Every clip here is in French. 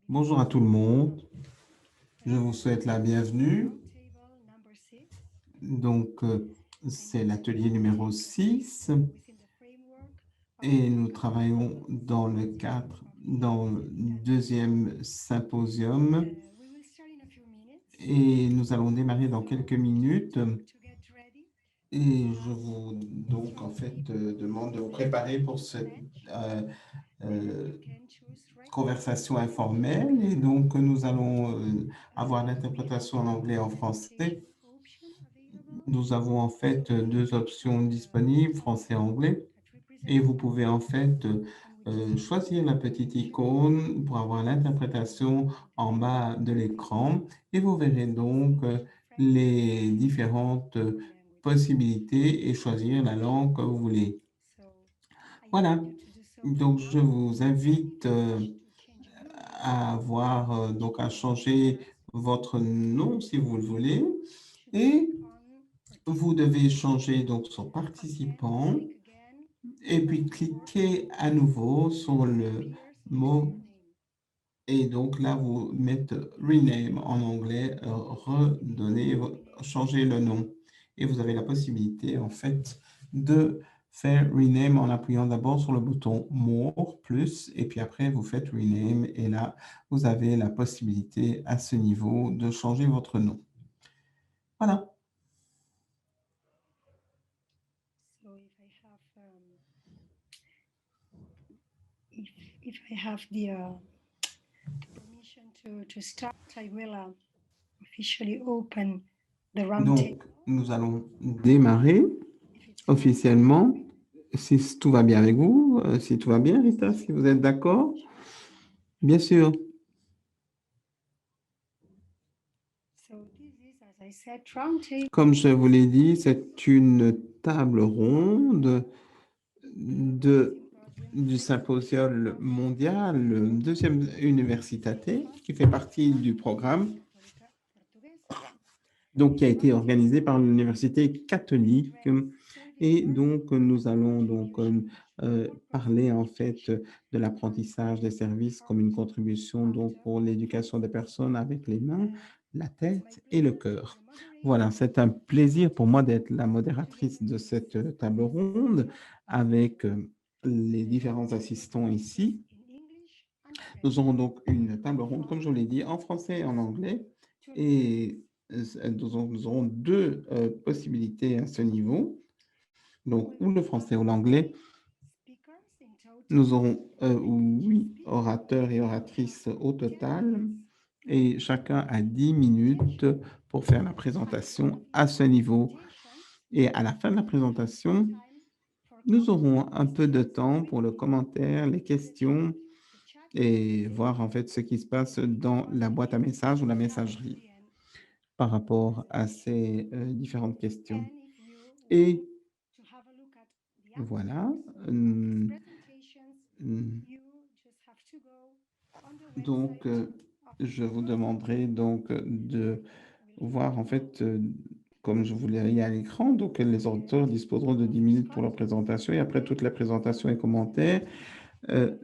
Bonjour à tout le monde, je vous souhaite la bienvenue. Donc, c'est l'atelier numéro 6 et nous travaillons dans le cadre, dans le deuxième symposium et nous allons démarrer dans quelques minutes. Et je vous donc en fait demande de vous préparer pour cette euh, conversation informelle. Et donc, nous allons avoir l'interprétation en anglais et en français. Nous avons en fait deux options disponibles, français et anglais, et vous pouvez en fait choisir la petite icône pour avoir l'interprétation en bas de l'écran et vous verrez donc les différentes possibilités et choisir la langue que vous voulez. Voilà, donc je vous invite à avoir donc à changer votre nom si vous le voulez et vous devez changer donc sur participant et puis cliquez à nouveau sur le mot et donc là vous mettez rename en anglais, redonner, changer le nom et vous avez la possibilité en fait de faire rename en appuyant d'abord sur le bouton more plus et puis après vous faites rename et là vous avez la possibilité à ce niveau de changer votre nom. Voilà. If I have the permission to start, I will officially open the roundtable. Donc nous allons démarrer officiellement. Si tout va bien avec vous, si tout va bien, Rita, si vous êtes d'accord, bien sûr. So this is, as I said, roundtable. Comme je vous l'ai dit, c'est une table ronde du symposium mondial, le deuxième Universitate, qui fait partie du programme, donc qui a été organisé par l'Université catholique. Et donc, nous allons donc parler en fait de l'apprentissage des services comme une contribution donc pour l'éducation des personnes avec les mains, la tête et le cœur. Voilà, c'est un plaisir pour moi d'être la modératrice de cette table ronde avec les différents assistants ici. Nous aurons donc une table ronde, comme je vous l'ai dit, en français et en anglais. Et nous aurons deux possibilités à ce niveau, donc ou le français ou l'anglais. Nous aurons 8 orateurs et oratrices au total, et chacun a 10 minutes pour faire la présentation à ce niveau. Et à la fin de la présentation, nous aurons un peu de temps pour le commentaire, les questions et voir en fait ce qui se passe dans la boîte à messages ou la messagerie par rapport à ces différentes questions. Et voilà. Donc, je vous demanderai donc de voir en fait, comme je vous l'ai mis à l'écran, donc les auditeurs disposeront de 10 minutes pour leur présentation et après toute la présentation et commentaires.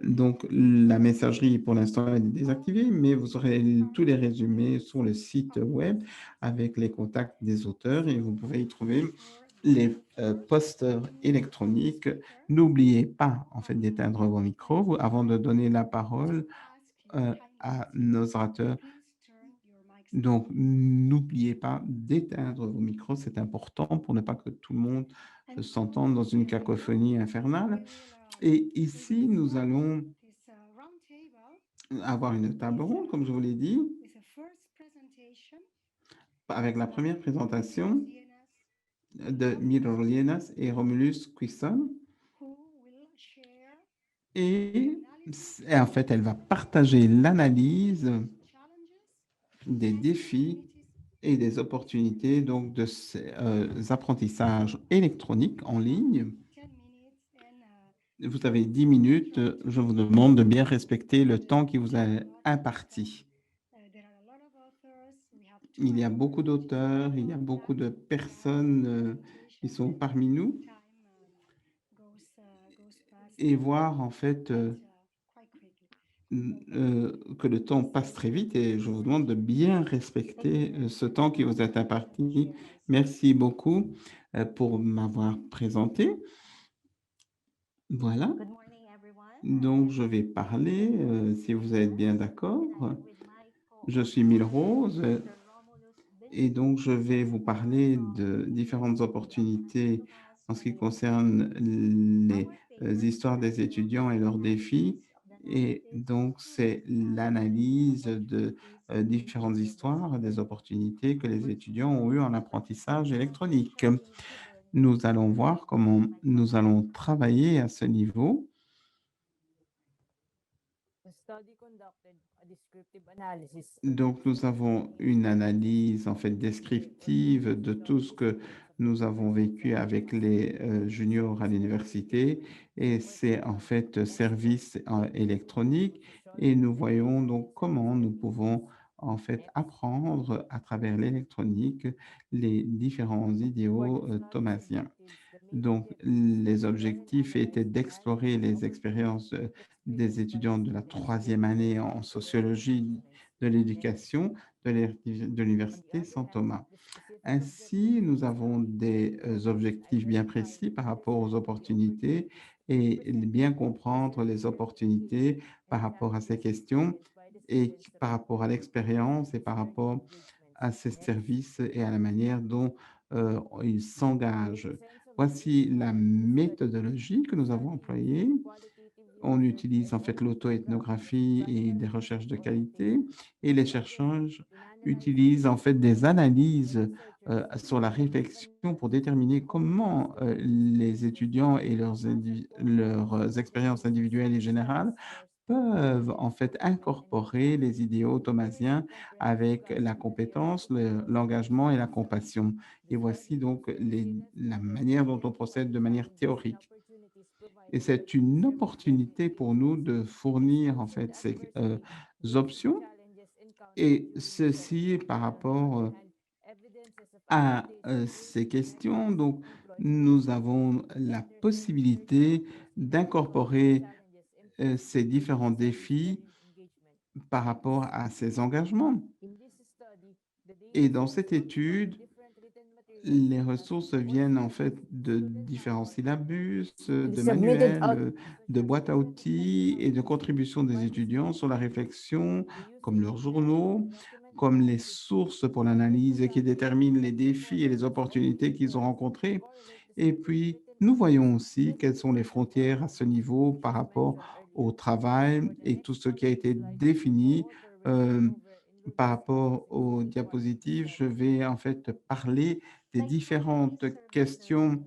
Donc, la messagerie, pour l'instant, elle est désactivée, mais vous aurez tous les résumés sur le site web avec les contacts des auteurs et vous pouvez y trouver les posters électroniques. N'oubliez pas, en fait, d'éteindre vos micros avant de donner la parole à nos orateurs. Donc, n'oubliez pas d'éteindre vos micros, c'est important pour ne pas que tout le monde s'entende dans une cacophonie infernale. Et ici, nous allons avoir une table ronde, comme je vous l'ai dit, avec la première présentation de Miro Lienas et Romulus Quisson. Et en fait, elle va partager l'analyse des défis et des opportunités donc de ces apprentissages électroniques en ligne. Vous avez 10 minutes. Je vous demande de bien respecter le temps qui vous est imparti. Il y a beaucoup d'auteurs, il y a beaucoup de personnes qui sont parmi nous et voir en fait que le temps passe très vite et je vous demande de bien respecter ce temps qui vous est imparti. Merci beaucoup pour m'avoir présenté. Voilà. Good morning, everyone. Donc, je vais parler, si vous êtes bien d'accord. Je suis Mille Rose et donc je vais vous parler de différentes opportunités en ce qui concerne les histoires des étudiants et leurs défis. Et donc, c'est l'analyse de différentes histoires, des opportunités que les étudiants ont eues en apprentissage électronique. Nous allons voir comment nous allons travailler à ce niveau. The study conducted a descriptive analysis Donc, nous avons une analyse en fait descriptive de tout ce que nous avons vécu avec les juniors à l'université et c'est en fait service électronique et nous voyons donc comment nous pouvons en fait apprendre à travers l'électronique les différents idéaux thomasiens. Donc, les objectifs étaient d'explorer les expériences des étudiants de la troisième année en sociologie de l'éducation de l'Université Saint-Thomas. Ainsi, nous avons des objectifs bien précis par rapport aux opportunités et bien comprendre les opportunités par rapport à ces questions et par rapport à l'expérience et par rapport à ces services et à la manière dont ils s'engagent. Voici la méthodologie que nous avons employée. On utilise en fait l'auto-ethnographie et des recherches de qualité et les chercheurs utilisent en fait des analyses sur la réflexion pour déterminer comment les étudiants et leurs expériences individuelles et générales peuvent en fait incorporer les idéaux thomasiens avec la compétence, l'engagement et la compassion. Et voici donc la manière dont on procède de manière théorique. Et c'est une opportunité pour nous de fournir en fait ces options et ceci par rapport à ces questions. Donc, nous avons la possibilité d'incorporer ces différents défis par rapport à ces engagements. Et dans cette étude, les ressources viennent en fait de différents syllabus, de manuels, de boîtes à outils et de contributions des étudiants sur la réflexion, comme leurs journaux, comme les sources pour l'analyse qui déterminent les défis et les opportunités qu'ils ont rencontrés. Et puis, nous voyons aussi quelles sont les frontières à ce niveau par rapport au travail et tout ce qui a été défini. Par rapport aux diapositives, je vais en fait parler des différentes questions.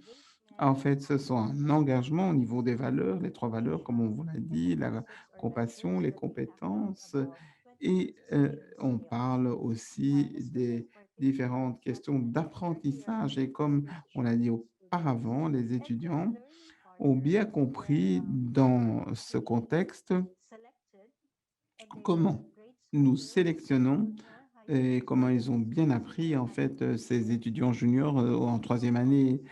En fait, ce sont un engagement au niveau des valeurs, les trois valeurs, comme on vous l'a dit, la compassion, les compétences, et on parle aussi des différentes questions d'apprentissage. Et comme on l'a dit auparavant, les étudiants ont bien compris dans ce contexte comment nous sélectionnons et comment ils ont bien appris, en fait, ces étudiants juniors en troisième année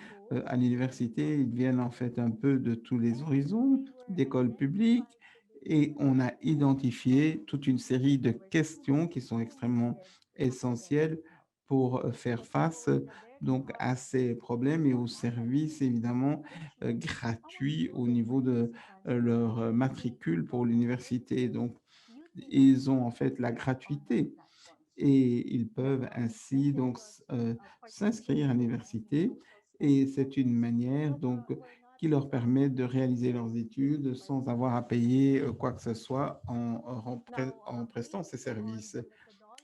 à l'université. Ils viennent, en fait, un peu de tous les horizons, d'écoles publiques, et on a identifié toute une série de questions qui sont extrêmement essentielles pour faire face donc à ces problèmes et aux services, évidemment, gratuits au niveau de leur matricule pour l'université. Donc, ils ont en fait la gratuité et ils peuvent ainsi donc s'inscrire à l'université et c'est une manière donc qui leur permet de réaliser leurs études sans avoir à payer quoi que ce soit en prestant ces services.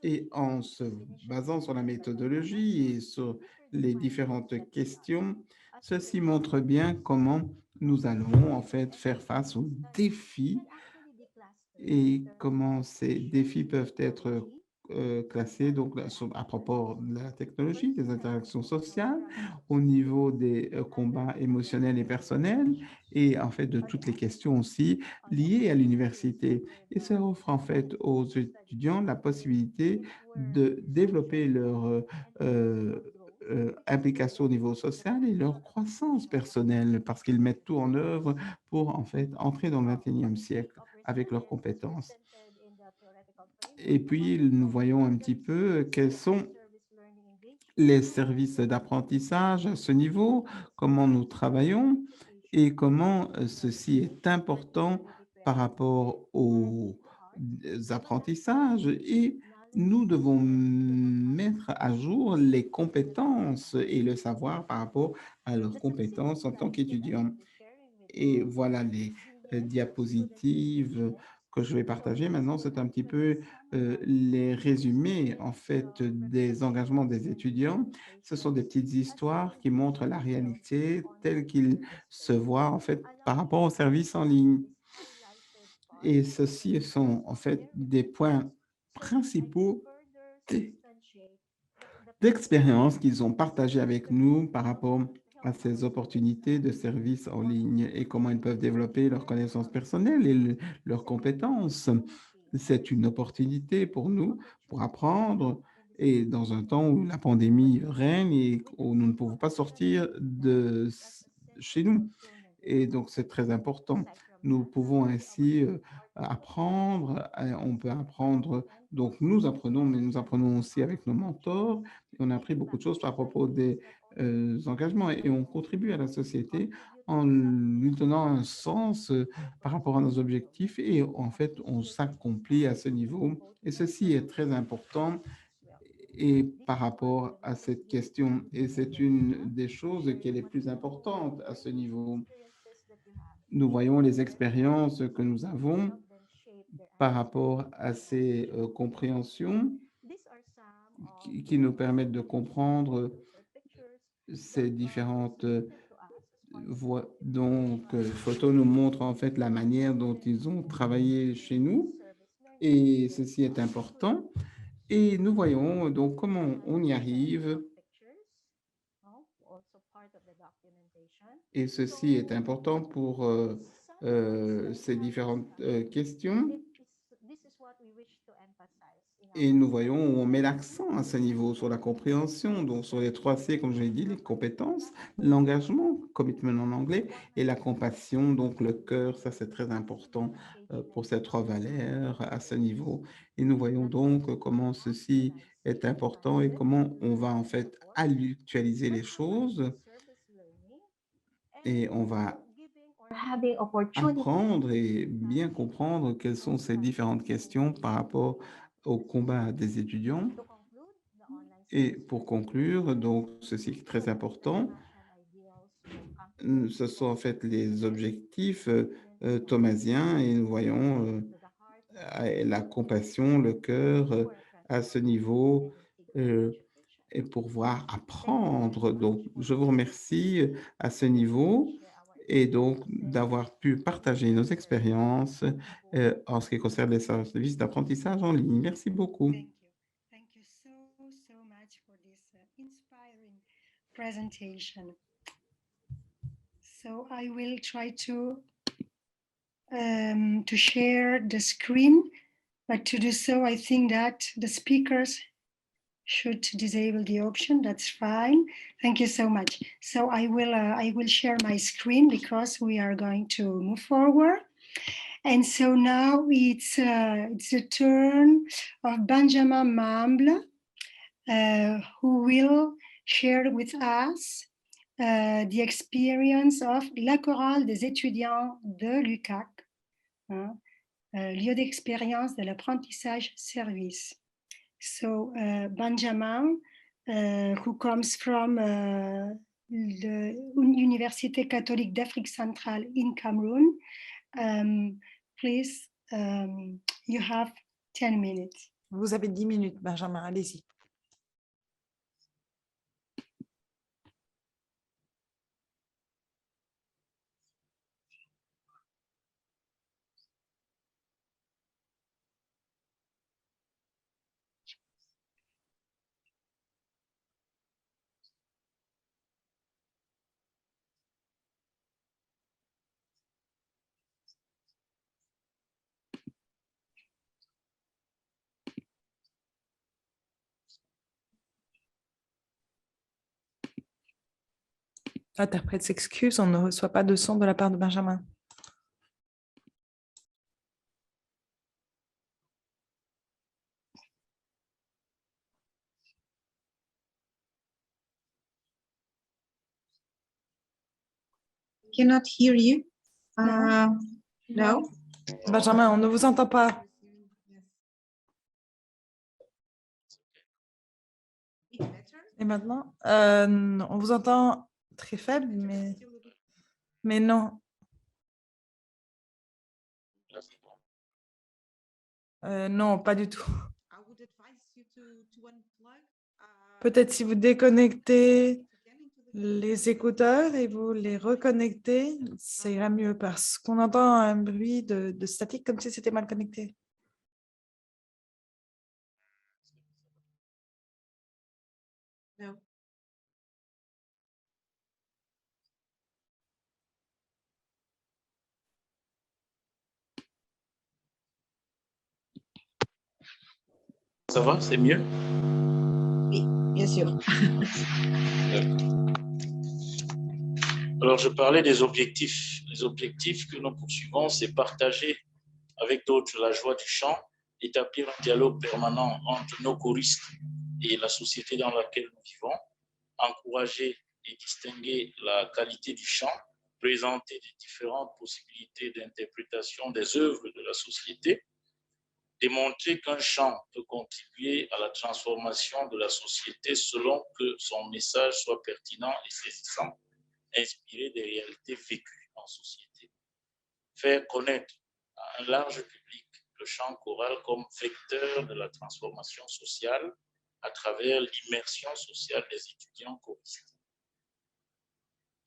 Et en se basant sur la méthodologie et sur les différentes questions, ceci montre bien comment nous allons en fait faire face aux défis et comment ces défis peuvent être classés donc, à propos de la technologie, des interactions sociales, au niveau des combats émotionnels et personnels, et en fait de toutes les questions aussi liées à l'université. Et ça offre en fait aux étudiants la possibilité de développer leur implication au niveau social et leur croissance personnelle, parce qu'ils mettent tout en œuvre pour en fait entrer dans le 21e siècle. avec leurs compétences. Et puis, nous voyons un petit peu quels sont les services d'apprentissage à ce niveau, comment nous travaillons et comment ceci est important par rapport aux apprentissages. Et nous devons mettre à jour les compétences et le savoir par rapport à leurs compétences en tant qu'étudiants. Et voilà les diapositives que je vais partager. Maintenant, c'est un petit peu les résumés, en fait, des engagements des étudiants. Ce sont des petites histoires qui montrent la réalité telle qu'ils se voient, en fait, par rapport aux services en ligne. Et ceci sont, en fait, des points principaux d'expérience qu'ils ont partagé avec nous par rapport à ces opportunités de services en ligne et comment ils peuvent développer leurs connaissances personnelles et leurs compétences. C'est une opportunité pour nous pour apprendre et dans un temps où la pandémie règne et où nous ne pouvons pas sortir de chez nous. Et donc, c'est très important. Nous pouvons ainsi apprendre, on peut apprendre, donc nous apprenons, mais nous apprenons aussi avec nos mentors. On a appris beaucoup de choses à propos des engagements et on contribue à la société en lui donnant un sens par rapport à nos objectifs et en fait, on s'accomplit à ce niveau. Et ceci est très important et par rapport à cette question. Et c'est une des choses qui est les plus importantes à ce niveau. Nous voyons les expériences que nous avons par rapport à ces compréhensions qui nous permettent de comprendre ces différentes voies. Donc, photos nous montrent en fait la manière dont ils ont travaillé chez nous et ceci est important. Et nous voyons donc comment on y arrive. Et ceci est important pour ces différentes questions. Et nous voyons où on met l'accent à ce niveau, sur la compréhension, donc sur les 3 C, comme je l'ai dit, les compétences, l'engagement, commitment en anglais, et la compassion, donc le cœur, ça c'est très important pour ces 3 valeurs à ce niveau. Et nous voyons donc comment ceci est important et comment on va en fait actualiser les choses et on va apprendre et bien comprendre quelles sont ces différentes questions par rapport au combat des étudiants. Et pour conclure, donc ceci est très important, ce sont en fait les objectifs thomasiens et nous voyons la compassion, le cœur à ce niveau et pour pouvoir apprendre. Donc, je vous remercie à ce niveau et donc d'avoir pu partager nos expériences en ce qui concerne les services d'apprentissage en ligne. Merci beaucoup. Thank you. Thank you so much for this inspiring presentation. So I will try to share the screen, but to do so, I think that the speakers should disable the option. That's fine. Thank you so much. So I will share my screen because we are going to move forward. And so now it's the turn of Benjamin Mamble, who will share with us the experience of la chorale des étudiants de l'UQAC, lieu d'expérience de l'apprentissage service. So Benjamin, who comes from the Université catholique d'Afrique centrale in Cameroon, please, you have 10 minutes. Vous avez 10 minutes, Benjamin, allez-y. L'interprète s'excuse, on ne reçoit pas de son de la part de Benjamin. cannot hear you. No. No. Benjamin, on ne vous entend pas. Et maintenant, on vous entend très faible, mais non. Non, pas du tout. Peut-être si vous déconnectez les écouteurs et vous les reconnectez, ça ira mieux parce qu'on entend un bruit de statique comme si c'était mal connecté. No. Ça va, c'est mieux? Oui, bien sûr. Alors, je parlais des objectifs. Les objectifs que nous poursuivons, c'est partager avec d'autres la joie du chant, établir un dialogue permanent entre nos choristes et la société dans laquelle nous vivons, encourager et distinguer la qualité du chant, présenter les différentes possibilités d'interprétation des œuvres de la société, démontrer qu'un chant peut contribuer à la transformation de la société selon que son message soit pertinent et saisissant, inspiré des réalités vécues en société. Faire connaître à un large public le chant choral comme vecteur de la transformation sociale à travers l'immersion sociale des étudiants choristes.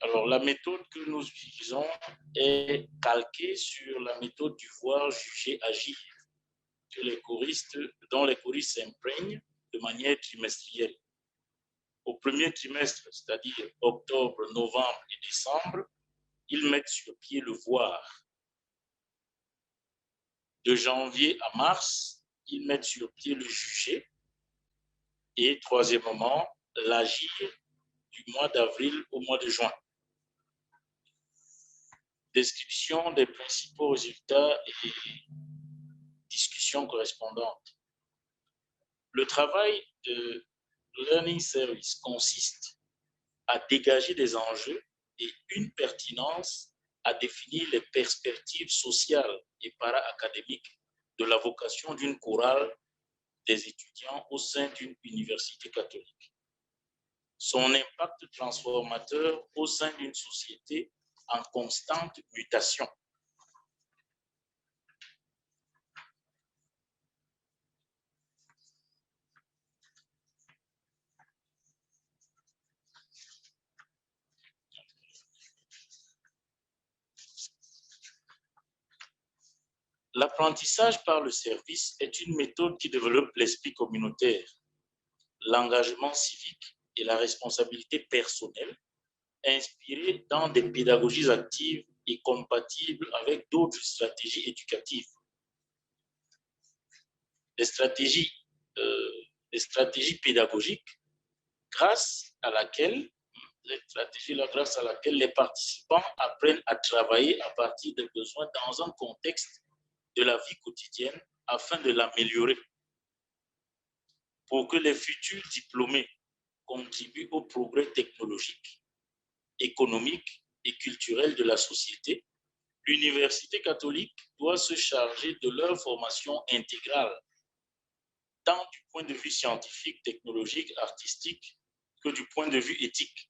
Alors, la méthode que nous utilisons est calquée sur la méthode du voir, juger, agir, dont les choristes s'imprègnent de manière trimestrielle. Au premier trimestre, c'est-à-dire octobre, novembre et décembre, ils mettent sur pied le voir. De janvier à mars, ils mettent sur pied le juger. Et troisièmement, l'agir du mois d'avril au mois de juin. Description des principaux résultats et discussions correspondantes. Le travail de Learning Service consiste à dégager des enjeux et une pertinence à définir les perspectives sociales et para-académiques de la vocation d'une chorale des étudiants au sein d'une université catholique. Son impact transformateur au sein d'une société en constante mutation. L'apprentissage par le service est une méthode qui développe l'esprit communautaire, l'engagement civique et la responsabilité personnelle, inspirée dans des pédagogies actives et compatibles avec d'autres stratégies éducatives. Les stratégies pédagogiques grâce à laquelle les participants apprennent à travailler à partir des besoins dans un contexte de la vie quotidienne afin de l'améliorer. Pour que les futurs diplômés contribuent au progrès technologique, économique et culturel de la société, l'Université catholique doit se charger de leur formation intégrale, tant du point de vue scientifique, technologique, artistique, que du point de vue éthique.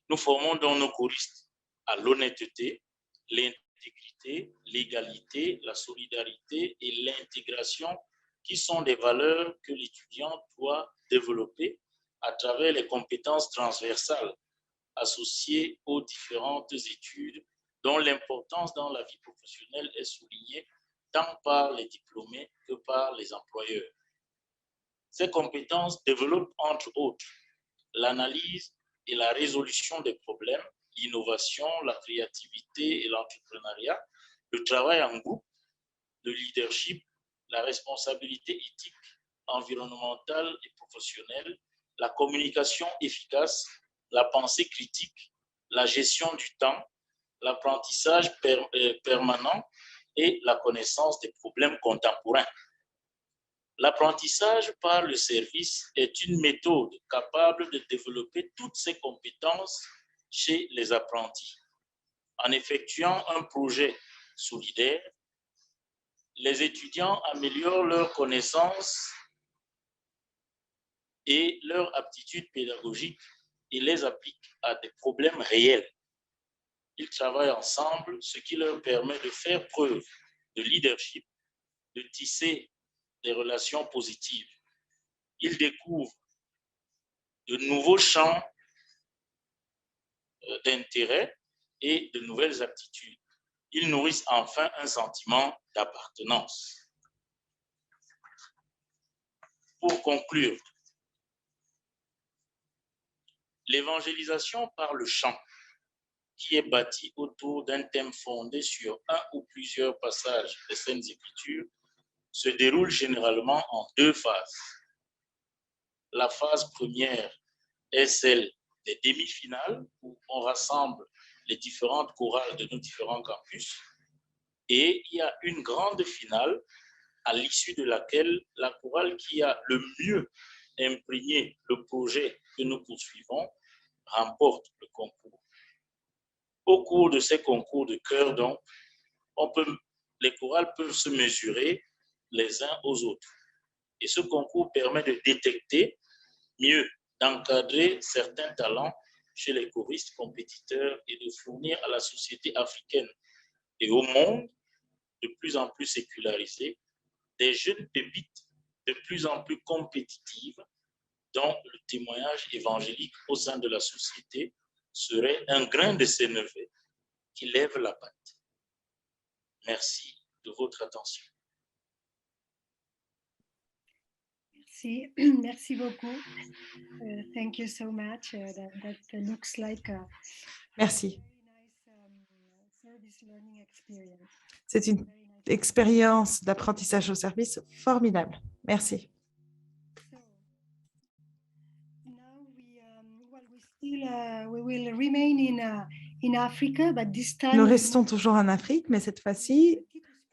Nous formons donc nos choristes à l'honnêteté, l'intégrité, l'égalité, la solidarité et l'intégration qui sont des valeurs que l'étudiant doit développer à travers les compétences transversales associées aux différentes études dont l'importance dans la vie professionnelle est soulignée tant par les diplômés que par les employeurs. Ces compétences développent entre autres l'analyse et la résolution des problèmes, l'innovation, la créativité et l'entrepreneuriat, le travail en groupe, le leadership, la responsabilité éthique, environnementale et professionnelle, la communication efficace, la pensée critique, la gestion du temps, l'apprentissage permanent et la connaissance des problèmes contemporains. L'apprentissage par le service est une méthode capable de développer toutes ces compétences chez les apprentis. En effectuant un projet solidaire, les étudiants améliorent leurs connaissances et leurs aptitudes pédagogiques et les appliquent à des problèmes réels. Ils travaillent ensemble, ce qui leur permet de faire preuve de leadership, de tisser des relations positives. Ils découvrent de nouveaux champs d'intérêt et de nouvelles aptitudes. Ils nourrissent enfin un sentiment d'appartenance. Pour conclure, l'évangélisation par le chant, qui est bâtie autour d'un thème fondé sur un ou plusieurs passages des Saintes Écritures, se déroule généralement en 2 phases. La phase première est celle des demi-finales, où on rassemble les différentes chorales de nos différents campus. Et il y a une grande finale à l'issue de laquelle la chorale qui a le mieux imprégné le projet que nous poursuivons remporte le concours. Au cours de ces concours de chœur, donc, les chorales peuvent se mesurer les uns aux autres. Et ce concours permet de détecter, mieux d'encadrer certains talents chez les choristes compétiteurs et de fournir à la société africaine et au monde de plus en plus sécularisé des jeunes pépites de plus en plus compétitives dont le témoignage évangélique au sein de la société serait un grain de sénévé qui lève la patte. Merci de votre attention. Merci, merci beaucoup. Thank you so much. That looks like a Merci. very nice service learning experience. C'est une Very nice. expérience d'apprentissage au service formidable. Merci. So now we will remain in Africa, but this time Nous we restons move toujours en Afrique, mais cette fois-ci,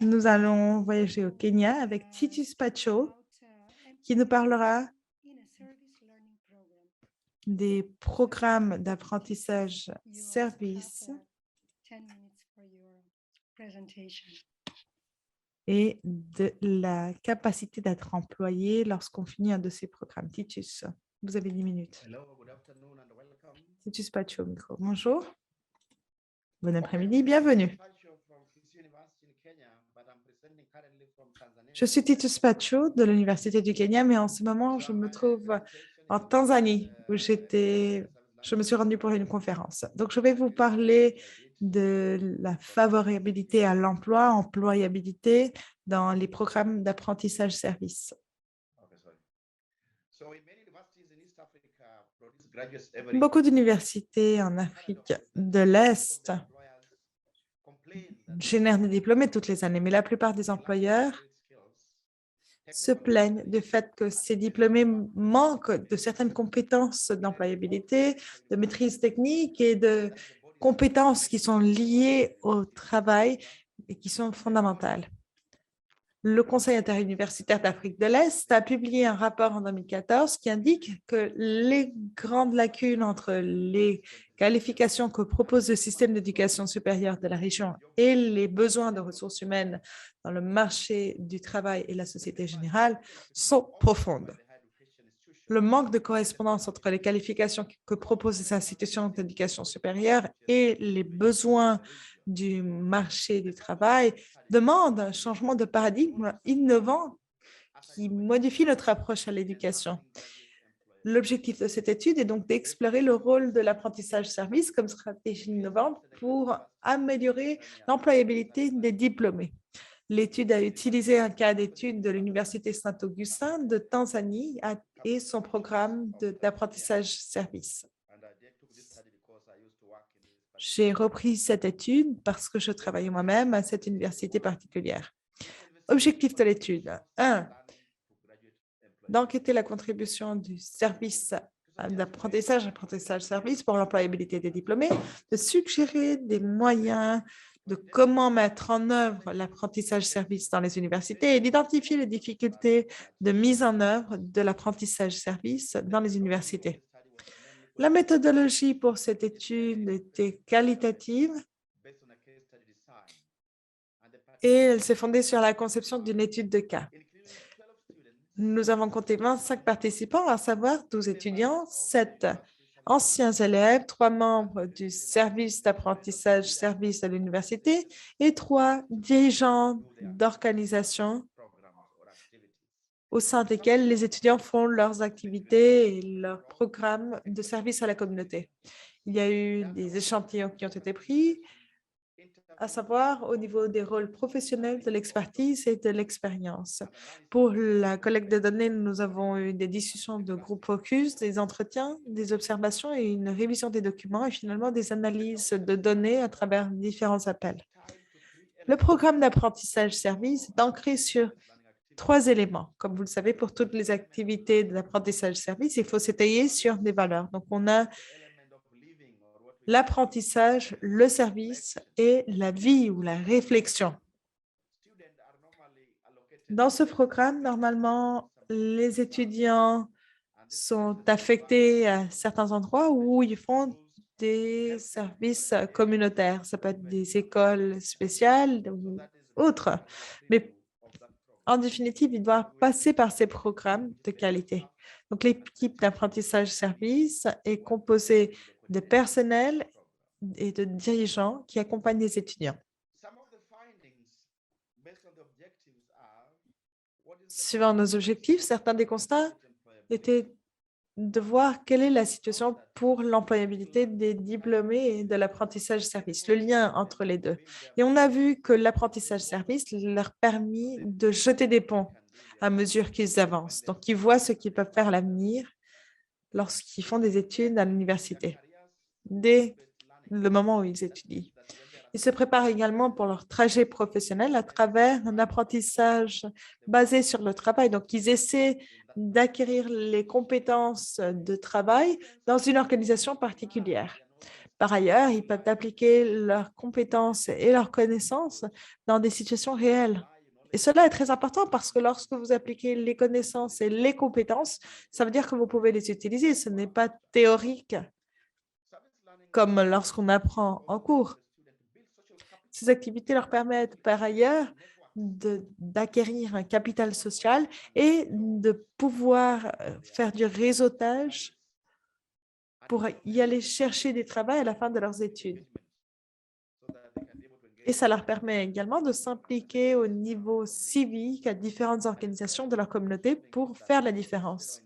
nous allons voyager au Kenya avec Titus Pacho, about, qui nous parlera in a service learning program. des programmes d'apprentissage You also service have, 10 minutes for your presentation. et de la capacité d'être employé lorsqu'on finit un de ces programmes. Titus, vous avez 10 minutes. Hello, good afternoon and welcome. Titus Pacho au micro. Bonjour. Bon après-midi, bienvenue. Je suis Titus Pacho de l'Université du Kenya, mais en ce moment, je me trouve en Tanzanie où je me suis rendue pour une conférence. Donc, je vais vous parler de la favorabilité à l'emploi, employabilité dans les programmes d'apprentissage service. Beaucoup d'universités en Afrique de l'Est génèrent des diplômés toutes les années, mais la plupart des employeurs se plaignent du fait que ces diplômés manquent de certaines compétences d'employabilité, de maîtrise technique et de compétences qui sont liées au travail et qui sont fondamentales. Le Conseil interuniversitaire d'Afrique de l'Est a publié un rapport en 2014 qui indique que les grandes lacunes entre les qualifications que propose le système d'éducation supérieure de la région et les besoins de ressources humaines dans le marché du travail et la société générale sont profondes. Le manque de correspondance entre les qualifications que proposent les institutions d'éducation supérieure et les besoins du marché du travail demande un changement de paradigme innovant qui modifie notre approche à l'éducation. L'objectif de cette étude est donc d'explorer le rôle de l'apprentissage service comme stratégie innovante pour améliorer l'employabilité des diplômés. L'étude a utilisé un cas d'étude de l'Université Saint-Augustin de Tanzanie et son programme d'apprentissage service. J'ai repris cette étude parce que je travaillais moi-même à cette université particulière. Objectif de l'étude. 1. D'enquêter la contribution du service d'apprentissage-service pour l'employabilité des diplômés, de suggérer des moyens de comment mettre en œuvre l'apprentissage-service dans les universités et d'identifier les difficultés de mise en œuvre de l'apprentissage-service dans les universités. La méthodologie pour cette étude était qualitative et elle s'est fondée sur la conception d'une étude de cas. Nous avons compté 25 participants, à savoir 12 étudiants, 7 anciens élèves, 3 membres du service d'apprentissage service à l'université et 3 dirigeants d'organisations au sein desquels les étudiants font leurs activités et leurs programmes de service à la communauté. Il y a eu des échantillons qui ont été pris, à savoir au niveau des rôles professionnels, de l'expertise et de l'expérience. Pour la collecte de données, nous avons eu des discussions de groupe focus, des entretiens, des observations et une révision des documents et finalement des analyses de données à travers différents appels. Le programme d'apprentissage service est ancré sur 3 éléments. Comme vous le savez, pour toutes les activités de l'apprentissage service, il faut s'étayer sur des valeurs. Donc, on a l'apprentissage, le service et la vie ou la réflexion. Dans ce programme, normalement, les étudiants sont affectés à certains endroits où ils font des services communautaires. Ça peut être des écoles spéciales ou autres. Mais en définitive, ils doivent passer par ces programmes de qualité. Donc, l'équipe d'apprentissage service est composée de personnel et de dirigeants qui accompagnent les étudiants. Suivant nos objectifs, certains des constats étaient de voir quelle est la situation pour l'employabilité des diplômés et de l'apprentissage service, le lien entre les deux. Et on a vu que l'apprentissage service leur permis de jeter des ponts à mesure qu'ils avancent. Donc, ils voient ce qu'ils peuvent faire à l'avenir lorsqu'ils font des études à l'université, dès le moment où ils étudient. Ils se préparent également pour leur trajet professionnel à travers un apprentissage basé sur le travail. Donc, ils essaient d'acquérir les compétences de travail dans une organisation particulière. Par ailleurs, ils peuvent appliquer leurs compétences et leurs connaissances dans des situations réelles. Et cela est très important parce que lorsque vous appliquez les connaissances et les compétences, ça veut dire que vous pouvez les utiliser. Ce n'est pas théorique comme lorsqu'on apprend en cours. Ces activités leur permettent par ailleurs d'acquérir un capital social et de pouvoir faire du réseautage pour y aller chercher du travail à la fin de leurs études. Et ça leur permet également de s'impliquer au niveau civique à différentes organisations de leur communauté pour faire la différence.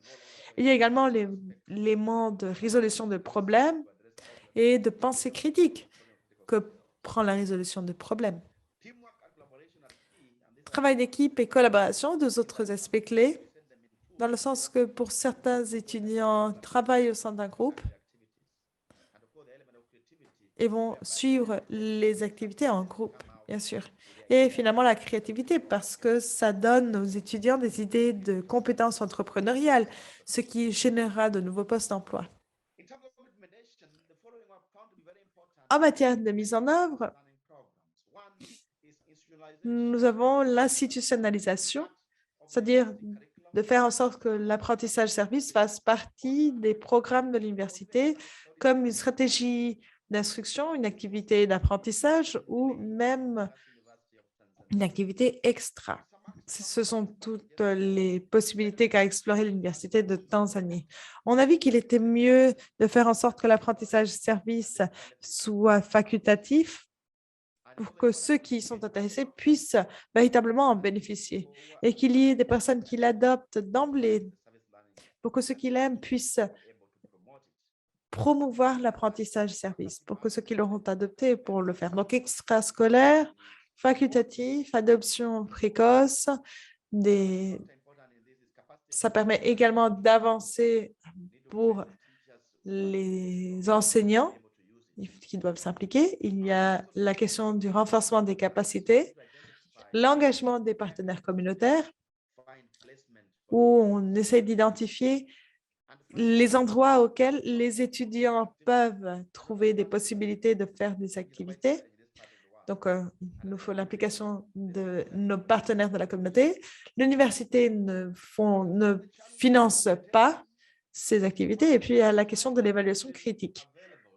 Il y a également l'élément de résolution de problèmes et de pensée critique que prend la résolution de problèmes. Travail d'équipe et collaboration, 2 autres aspects clés, dans le sens que pour certains étudiants travaillent au sein d'un groupe et vont suivre les activités en groupe, bien sûr. Et finalement, la créativité, parce que ça donne aux étudiants des idées de compétences entrepreneuriales, ce qui générera de nouveaux postes d'emploi. En matière de mise en œuvre, nous avons l'institutionnalisation, c'est-à-dire de faire en sorte que l'apprentissage service fasse partie des programmes de l'université comme une stratégie d'instruction, une activité d'apprentissage ou même une activité extra. Ce sont toutes les possibilités qu'a exploré l'Université de Tanzanie. On a vu qu'il était mieux de faire en sorte que l'apprentissage service soit facultatif pour que ceux qui sont intéressés puissent véritablement en bénéficier et qu'il y ait des personnes qui l'adoptent d'emblée pour que ceux qui l'aiment puissent promouvoir l'apprentissage service, pour que ceux qui l'auront adopté pour le faire. Donc, extrascolaire, facultatif, adoption précoce, ça permet également d'avancer pour les enseignants qui doivent s'impliquer. Il y a la question du renforcement des capacités, l'engagement des partenaires communautaires, où on essaie d'identifier les endroits auxquels les étudiants peuvent trouver des possibilités de faire des activités. Donc, il nous faut l'implication de nos partenaires de la communauté. L'université ne finance pas ces activités. Et puis, il y a la question de l'évaluation critique.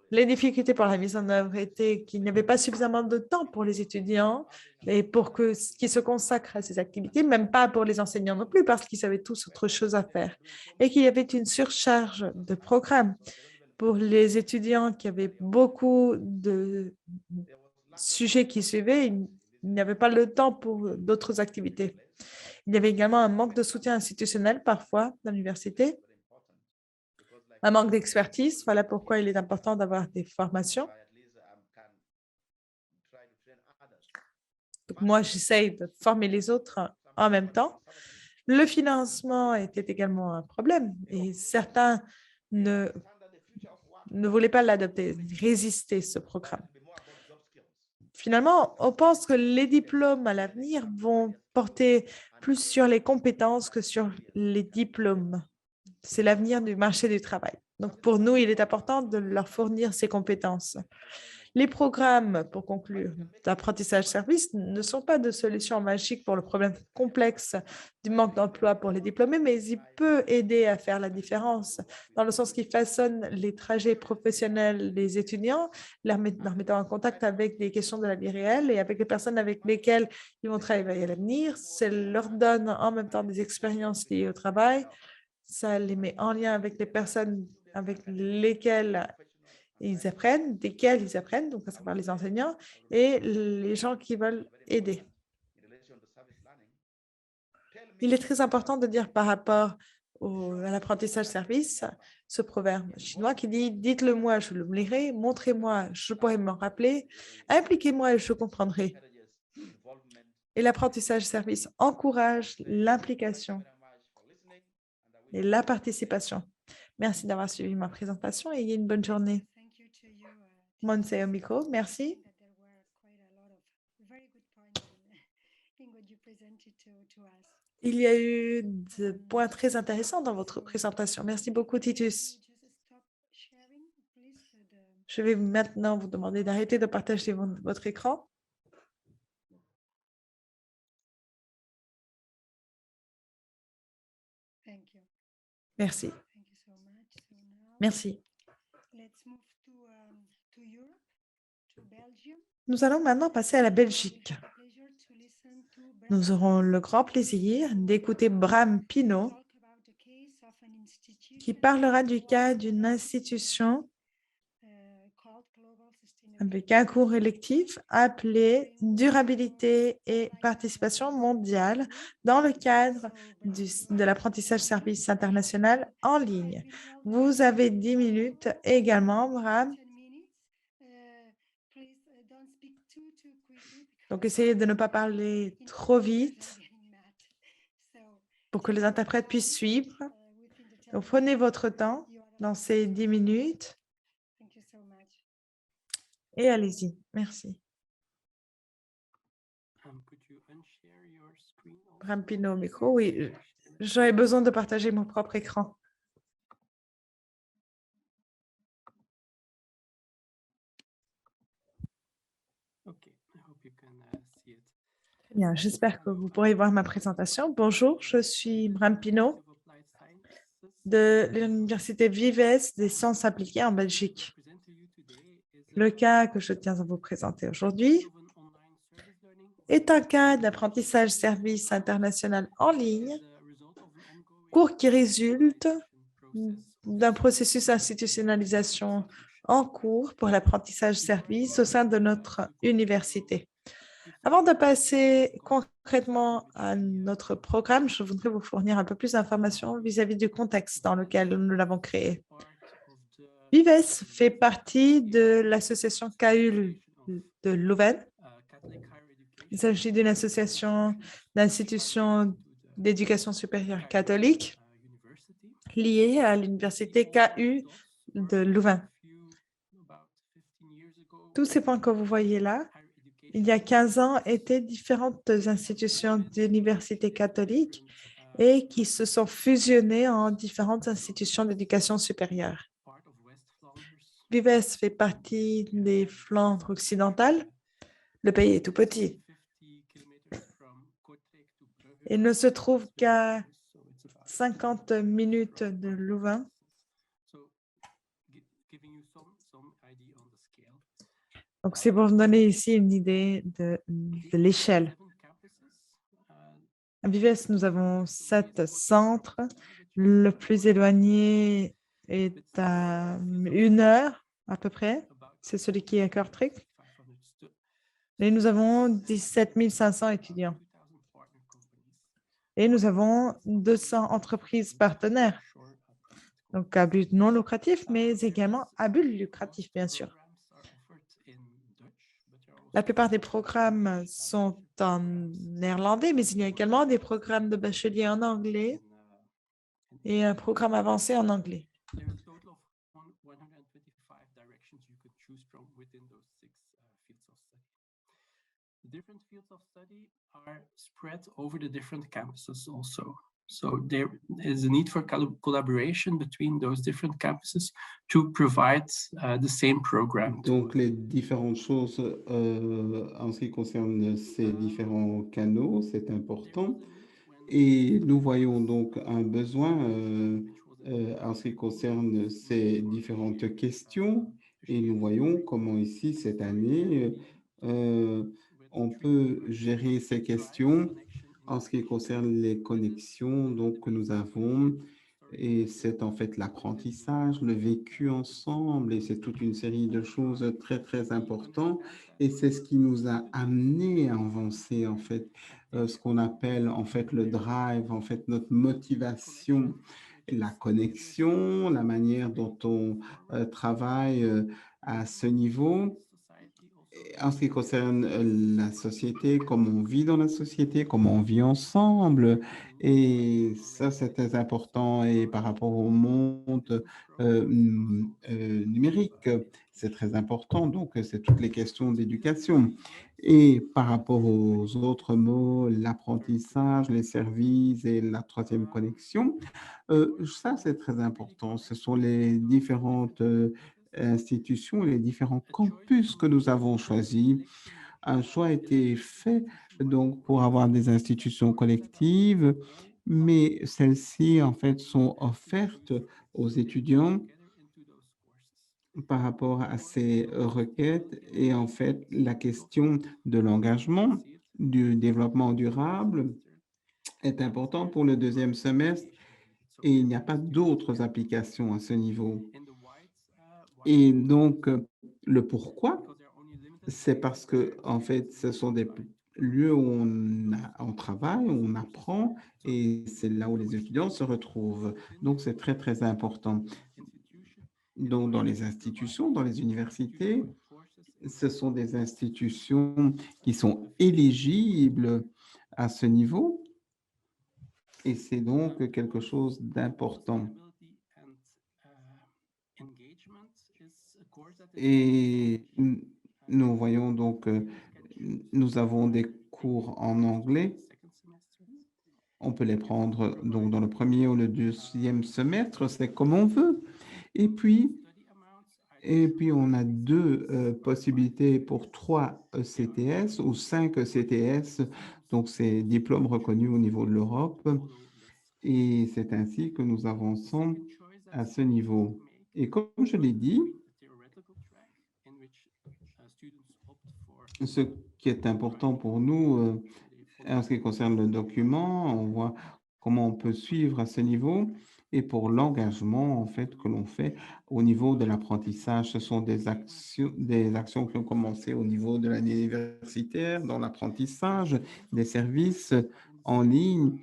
Les difficultés pour la mise en œuvre étaient qu'il n'y avait pas suffisamment de temps pour les étudiants et pour qu'ils se consacrent à ces activités, même pas pour les enseignants non plus, parce qu'ils avaient tous autre chose à faire, et qu'il y avait une surcharge de programmes pour les étudiants qui avaient beaucoup de sujets qui suivaient. Il n'y avait pas le temps pour d'autres activités. Il y avait également un manque de soutien institutionnel parfois dans l'université, un manque d'expertise. Voilà pourquoi il est important d'avoir des formations. Donc, moi, j'essaye de former les autres en même temps. Le financement était également un problème et certains ne voulaient pas l'adopter, résister à ce programme. Finalement, on pense que les diplômes à l'avenir vont porter plus sur les compétences que sur les diplômes. C'est l'avenir du marché du travail. Donc, pour nous, il est important de leur fournir ces compétences. Les programmes, pour conclure, d'apprentissage-service ne sont pas de solution magique pour le problème complexe du manque d'emploi pour les diplômés, mais ils peuvent aider à faire la différence dans le sens qu'ils façonnent les trajets professionnels des étudiants, leur mettant en contact avec des questions de la vie réelle et avec les personnes avec lesquelles ils vont travailler à l'avenir. Ça leur donne en même temps des expériences liées au travail. Ça les met en lien avec les personnes avec lesquelles ils apprennent, desquels ils apprennent, donc à savoir les enseignants et les gens qui veulent aider. Il est très important de dire par rapport à l'apprentissage service, ce proverbe chinois qui dit « Dites-le moi, je le lirai, montrez-moi, je pourrai me rappeler, impliquez-moi et je comprendrai ». Et l'apprentissage service encourage l'implication et la participation. Merci d'avoir suivi ma présentation et ayez une bonne journée. Monse au micro, merci. Il y a eu des points très intéressants dans votre présentation. Merci beaucoup, Titus. Je vais maintenant vous demander d'arrêter de partager votre écran. Merci. Merci. Nous allons maintenant passer à la Belgique. Nous aurons le grand plaisir d'écouter Bram Pinault qui parlera du cas d'une institution avec un cours électif appelé Durabilité et participation mondiale dans le cadre de l'apprentissage service international en ligne. Vous avez 10 minutes également, Bram. Donc, essayez de ne pas parler trop vite pour que les interprètes puissent suivre. Donc, prenez votre temps dans ces 10 minutes. Et allez-y. Merci. Bram Pinault au micro. Oui, j'aurais besoin de partager mon propre écran. Très bien, j'espère que vous pourrez voir ma présentation. Bonjour, je suis Bram Pinault de l'Université Vives des sciences appliquées en Belgique. Le cas que je tiens à vous présenter aujourd'hui est un cas d'apprentissage service international en ligne, cours qui résulte d'un processus d'institutionnalisation en cours pour l'apprentissage service au sein de notre université. Avant de passer concrètement à notre programme, je voudrais vous fournir un peu plus d'informations vis-à-vis du contexte dans lequel nous l'avons créé. Vives fait partie de l'association KU de Leuven. Il s'agit d'une association d'institutions d'éducation supérieure catholique liée à l'université KU de Leuven. Tous ces points que vous voyez là, il y a 15 ans, étaient différentes institutions d'université catholique et qui se sont fusionnées en différentes institutions d'éducation supérieure. Vives fait partie des Flandres occidentales. Le pays est tout petit. Il ne se trouve qu'à 50 minutes de Louvain. Donc, c'est pour vous donner ici une idée de l'échelle. À Vives, nous avons 7 centres. Le plus éloigné est à 1 heure à peu près. C'est celui qui est à Kortrijk. Et nous avons 17 500 étudiants. Et nous avons 200 entreprises partenaires. Donc, à but non lucratif, mais également à but lucratif, bien sûr. La plupart des programmes sont en néerlandais, mais il y a également des programmes de bachelier en anglais et un programme avancé en anglais. The different fields of study are spread over the different campuses also. So there is a need for collaboration between those different campuses to provide the same program. Donc, les différentes choses en ce qui concerne ces différents canaux, c'est important. Et nous voyons donc un besoin en ce qui concerne ces différentes questions. Et nous voyons comment ici, cette année, on peut gérer ces questions en ce qui concerne les connexions donc, que nous avons. Et c'est en fait l'apprentissage, le vécu ensemble, et c'est toute une série de choses très, très importantes. Et c'est ce qui nous a amené à avancer, en fait, ce qu'on appelle, en fait, le drive, en fait, notre motivation, la connexion, la manière dont on travaille à ce niveau. En ce qui concerne la société, comment on vit dans la société, comment on vit ensemble, et ça, c'est très important. Et par rapport au monde numérique, c'est très important. Donc, c'est toutes les questions d'éducation. Et par rapport aux autres mots, l'apprentissage, les services et la troisième connexion, ça, c'est très important. Ce sont les différentes institutions, les différents campus que nous avons choisis. Un choix a été fait donc pour avoir des institutions collectives, mais celles-ci, en fait, sont offertes aux étudiants par rapport à ces requêtes. Et en fait, la question de l'engagement, du développement durable est importante pour le deuxième semestre et il n'y a pas d'autres applications à ce niveau. Et donc, le pourquoi, c'est parce que, en fait, ce sont des lieux où on travaille, où on apprend, et c'est là où les étudiants se retrouvent. Donc, c'est très, très important. Donc, dans les institutions, dans les universités, ce sont des institutions qui sont éligibles à ce niveau, et c'est donc quelque chose d'important. Et nous voyons donc, nous avons des cours en anglais. On peut les prendre donc dans le premier ou le deuxième semestre, c'est comme on veut. Et puis on a 2 possibilités pour 3 CTS ou 5 CTS. Donc, c'est diplômes reconnus au niveau de l'Europe. Et c'est ainsi que nous avançons à ce niveau. Et comme je l'ai dit, ce qui est important pour nous, en ce qui concerne le document, on voit comment on peut suivre à ce niveau. Et pour l'engagement, en fait, que l'on fait au niveau de l'apprentissage, ce sont des actions qui ont commencé au niveau de l'année universitaire, dans l'apprentissage, des services en ligne.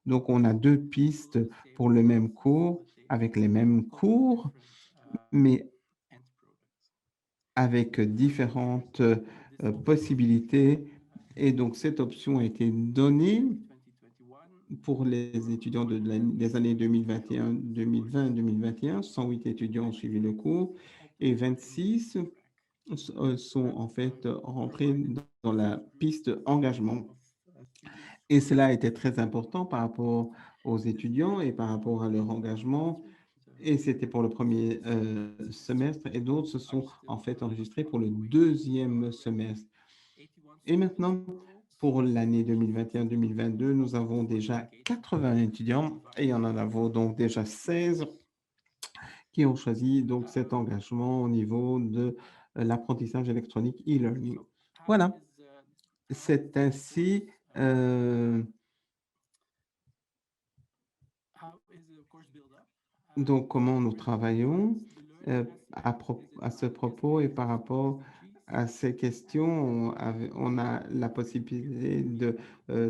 Donc, on a 2 pistes pour le même cours, avec les mêmes cours, mais avec différentes possibilités. Et donc, cette option a été donnée pour les étudiants des années 2021, 2020, 2021. 108 étudiants ont suivi le cours et 26 sont en fait rentrés dans la piste engagement. Et cela a été très important par rapport aux étudiants et par rapport à leur engagement. Et c'était pour le premier semestre et d'autres se sont en fait enregistrés pour le deuxième semestre. Et maintenant, pour l'année 2021-2022, nous avons déjà 80 étudiants et en avons donc déjà 16 qui ont choisi donc cet engagement au niveau de l'apprentissage électronique e-learning. Voilà, c'est ainsi donc comment nous travaillons à ce propos et par rapport à ces questions, on a la possibilité de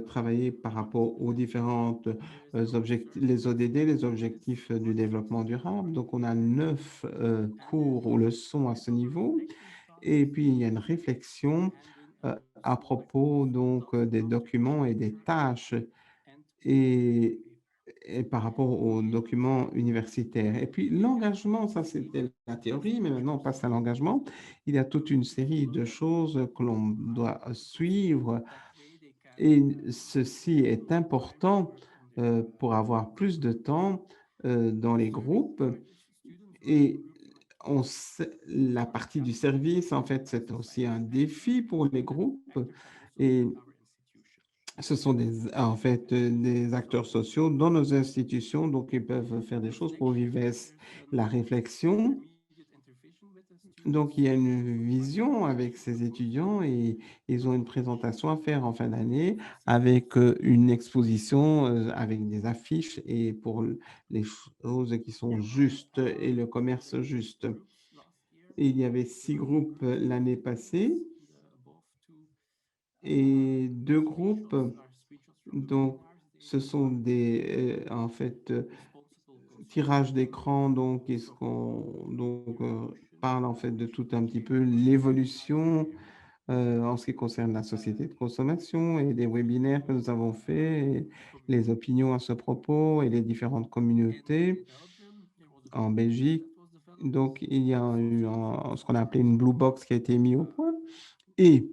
travailler par rapport aux différentes objectifs, les ODD, les objectifs du développement durable. Donc, on a 9 cours ou leçons à ce niveau. Et puis, il y a une réflexion à propos donc des documents et des tâches et par rapport aux documents universitaires. Et puis, l'engagement, ça, c'était la théorie, mais maintenant, on passe à l'engagement. Il y a toute une série de choses que l'on doit suivre et ceci est important pour avoir plus de temps dans les groupes. Et la partie du service, en fait, c'est aussi un défi pour les groupes. Et ce sont en fait des acteurs sociaux dans nos institutions, donc ils peuvent faire des choses pour vivre la réflexion. Donc, il y a une vision avec ces étudiants et ils ont une présentation à faire en fin d'année avec une exposition, avec des affiches et pour les choses qui sont justes et le commerce juste. Et il y avait 6 groupes l'année passée et 2 groupes. Donc, ce sont des, en fait, tirages d'écran, donc, parle en fait de tout un petit peu l'évolution en ce qui concerne la société de consommation et des webinaires que nous avons faits, et les opinions à ce propos et les différentes communautés en Belgique. Donc, il y a eu ce qu'on a appelé une blue box qui a été mis au point. Et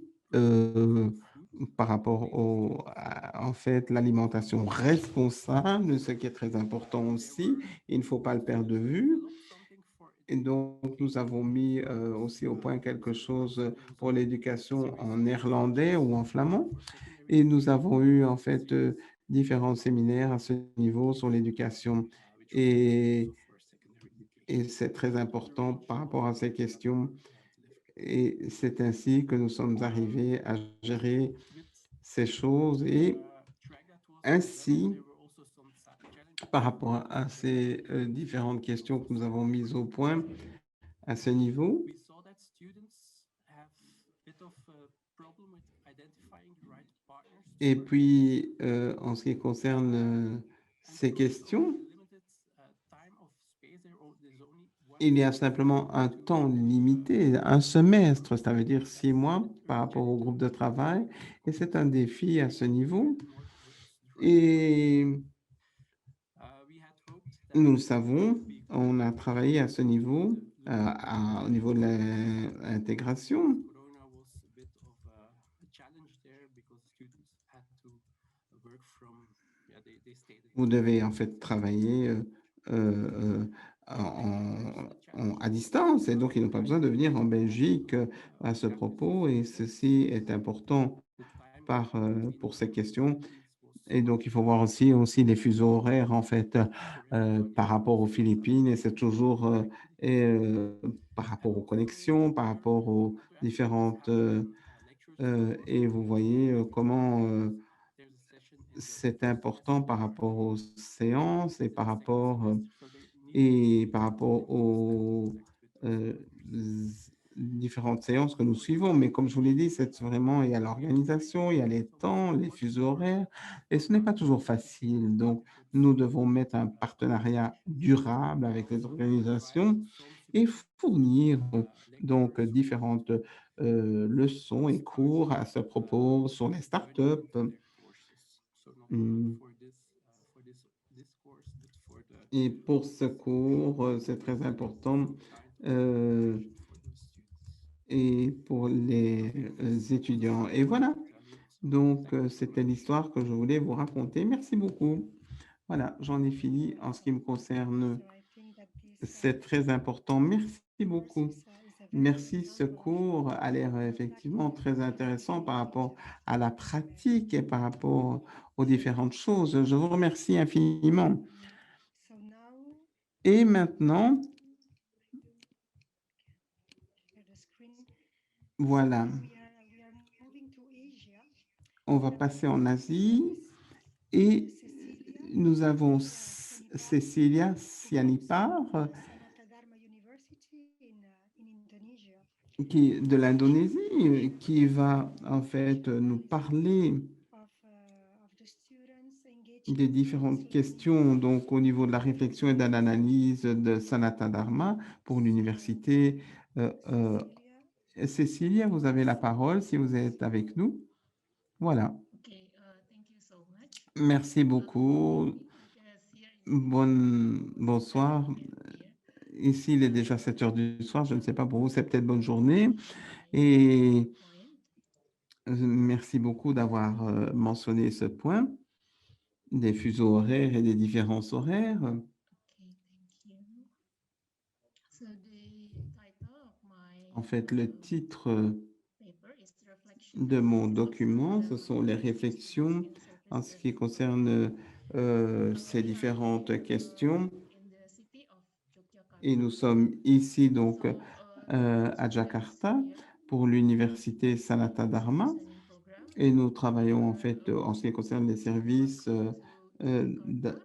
par rapport en fait, l'alimentation responsable, ce qui est très important aussi, il ne faut pas le perdre de vue. Et donc, nous avons mis aussi au point quelque chose pour l'éducation en néerlandais ou en flamand. Et nous avons eu en fait différents séminaires à ce niveau sur l'éducation. Et c'est très important par rapport à ces questions. Et c'est ainsi que nous sommes arrivés à gérer ces choses. Et ainsi, par rapport à ces différentes questions que nous avons mises au point à ce niveau, et puis en ce qui concerne ces questions, il y a simplement un temps limité, un semestre, ça veut dire 6 mois par rapport au groupe de travail, et c'est un défi à ce niveau. Et nous le savons, on a travaillé à ce niveau, au niveau de l'intégration. Vous devez en fait travailler à distance et donc ils n'ont pas besoin de venir en Belgique à ce propos et ceci est important pour ces questions. Et donc, il faut voir aussi les fuseaux horaires, en fait, par rapport aux Philippines. Et c'est toujours par rapport aux connexions, par rapport aux différentes... et vous voyez comment c'est important par rapport aux séances et par rapport aux différentes séances que nous suivons. Mais comme je vous l'ai dit, c'est vraiment, il y a l'organisation, il y a les temps, les fuseaux horaires, et ce n'est pas toujours facile. Donc, nous devons mettre un partenariat durable avec les organisations et fournir donc différentes leçons et cours à ce propos sur les startups. Et pour ce cours, c'est très important et pour les étudiants. Et voilà, donc c'était l'histoire que je voulais vous raconter. Merci beaucoup. Voilà, j'en ai fini en ce qui me concerne. C'est très important. Merci beaucoup. Merci, ce cours a l'air effectivement très intéressant par rapport à la pratique et par rapport aux différentes choses. Je vous remercie infiniment. Et maintenant, Voilà, We are moving to Asia. on va passer en Asie et nous avons Cecilia Sianipar Sanata Dharma University in Indonesia. qui est de l'Indonésie, qui va en fait nous parler Of the students engaged des différentes questions donc au niveau de la réflexion et de l'analyse de Sanata Dharma pour l'université. Cecilia. Cécilia, vous avez la parole si vous êtes avec nous. Voilà. Merci beaucoup. Bonsoir. Ici, il est déjà 7 heures du soir. Je ne sais pas pour vous, c'est peut-être bonne journée. Et merci beaucoup d'avoir mentionné ce point des fuseaux horaires et des différences horaires. En fait, le titre de mon document, ce sont les réflexions en ce qui concerne ces différentes questions. Et nous sommes ici donc à Jakarta pour l'université Sanata Dharma et nous travaillons en fait en ce qui concerne les services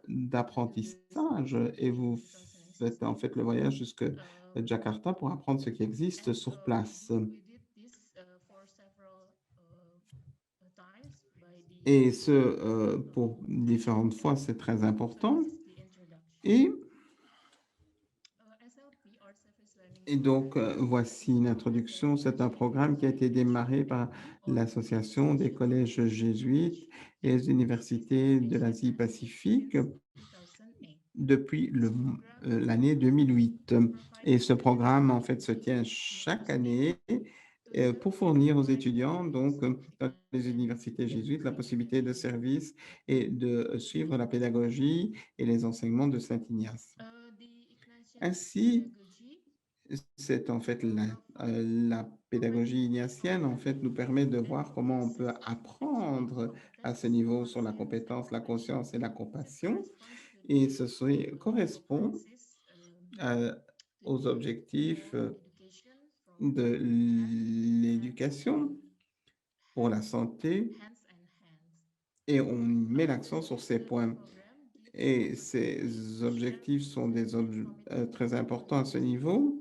d'apprentissage et vous faites en fait le voyage jusqu'à Jakarta pour apprendre ce qui existe sur place. Et ce, pour différentes fois, c'est très important. Et donc, voici une introduction. C'est un programme qui a été démarré par l'Association des collèges jésuites et les universités de l'Asie-Pacifique depuis l'année 2008. Et ce programme, en fait, se tient chaque année pour fournir aux étudiants, donc, dans les universités jésuites, la possibilité de service et de suivre la pédagogie et les enseignements de Saint Ignace. Ainsi, c'est en fait la pédagogie ignatienne, en fait, nous permet de voir comment on peut apprendre à ce niveau sur la compétence, la conscience et la compassion. Et correspond aux objectifs de l'éducation pour la santé et on met l'accent sur ces points. Et ces objectifs sont très importants à ce niveau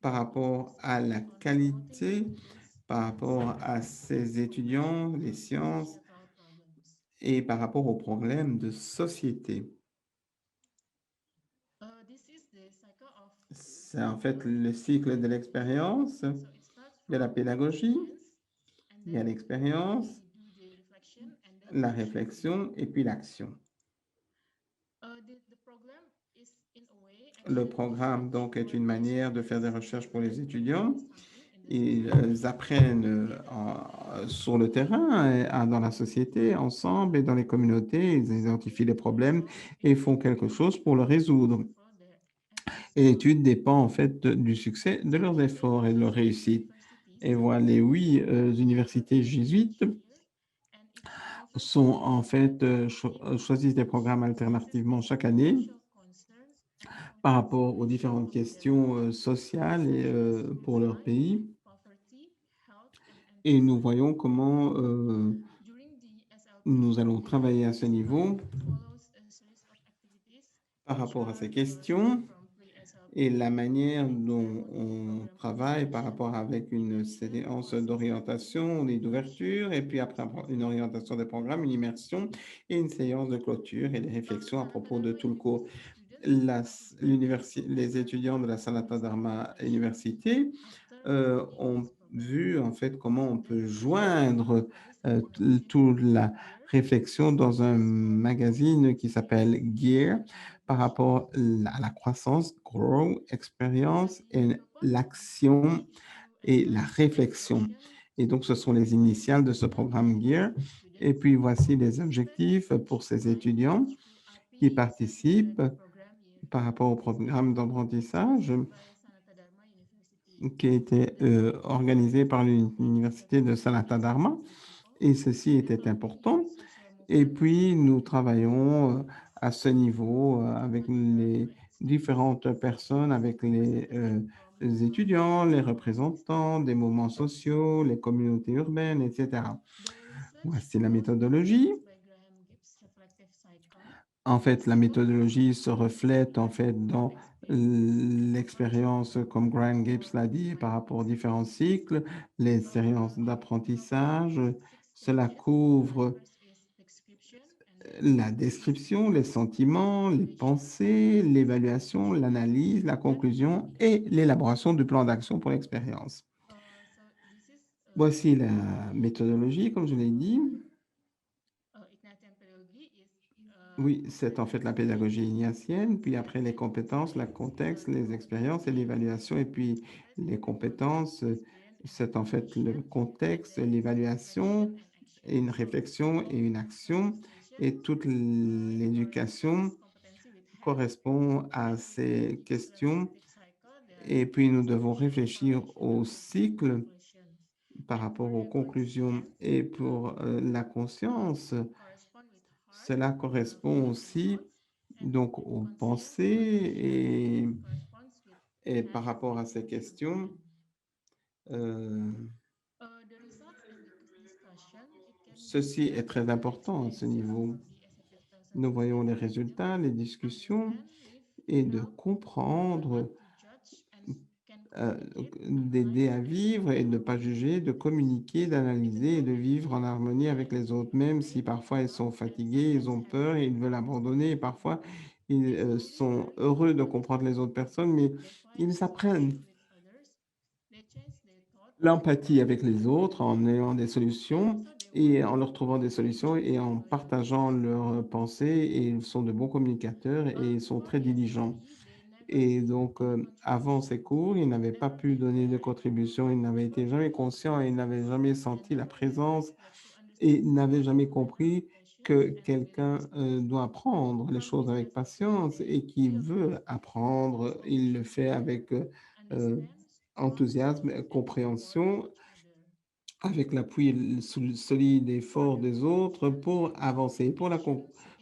par rapport à la qualité, par rapport à ces étudiants, les sciences et par rapport aux problèmes de société. C'est en fait le cycle de l'expérience, de la pédagogie, il y a l'expérience, la réflexion et puis l'action. Le programme, donc, est une manière de faire des recherches pour les étudiants. Ils apprennent sur le terrain, dans la société, ensemble et dans les communautés. Ils identifient les problèmes et font quelque chose pour le résoudre. Et l'étude dépend en fait du succès de leurs efforts et de leur réussite. Et voilà, les 8 universités jésuites sont en fait choisissent des programmes alternativement chaque année par rapport aux différentes questions sociales et pour leur pays. Et nous voyons comment nous allons travailler à ce niveau par rapport à ces questions et la manière dont on travaille par rapport avec une séance d'orientation et d'ouverture, et puis après une orientation des programmes, une immersion et une séance de clôture et des réflexions à propos de tout le cours. Les étudiants de la Sanata Dharma Université ont vu en fait comment on peut joindre toute la réflexion dans un magazine qui s'appelle Gear par rapport à la croissance, grow, expérience et l'action et la réflexion. Et donc, ce sont les initiales de ce programme Gear. Et puis, voici les objectifs pour ces étudiants qui participent par rapport au programme d'apprentissage qui a été organisé par l'Université de Sanata Dharma. Et ceci était important. Et puis, nous travaillons à ce niveau avec les différentes personnes, avec les les étudiants, les représentants des mouvements sociaux, les communautés urbaines, etc. Voici la méthodologie. En fait, la méthodologie se reflète en fait dans l'expérience, comme Graham Gibbs l'a dit, par rapport aux différents cycles, les expériences d'apprentissage. Cela couvre la description, les sentiments, les pensées, l'évaluation, l'analyse, la conclusion et l'élaboration du plan d'action pour l'expérience. Voici la méthodologie, comme je l'ai dit. Oui, c'est en fait la pédagogie ignatienne, puis après les compétences, le contexte, les expériences et l'évaluation, et puis les compétences, c'est en fait le contexte, l'évaluation, et une réflexion et une action, et toute l'éducation correspond à ces questions, et puis nous devons réfléchir au cycle par rapport aux conclusions, et pour la conscience, cela correspond aussi donc aux pensées et par rapport à ces questions, ceci est très important à ce niveau. Nous voyons les résultats, les discussions et de comprendre, d'aider à vivre et de ne pas juger, de communiquer, d'analyser et de vivre en harmonie avec les autres, même si parfois ils sont fatigués, ils ont peur et ils veulent abandonner. Et parfois, ils sont heureux de comprendre les autres personnes, mais ils apprennent l'empathie avec les autres en ayant des solutions et en leur trouvant des solutions et en partageant leurs pensées. Et ils sont de bons communicateurs et ils sont très diligents. Et donc, avant ces cours, ils n'avaient pas pu donner de contribution, ils n'avaient été jamais conscients, ils n'avaient jamais senti la présence et n'avaient jamais compris que quelqu'un doit apprendre les choses avec patience et qui veut apprendre, il le fait avec enthousiasme, compréhension, avec l'appui solide et fort des autres pour avancer. Pour la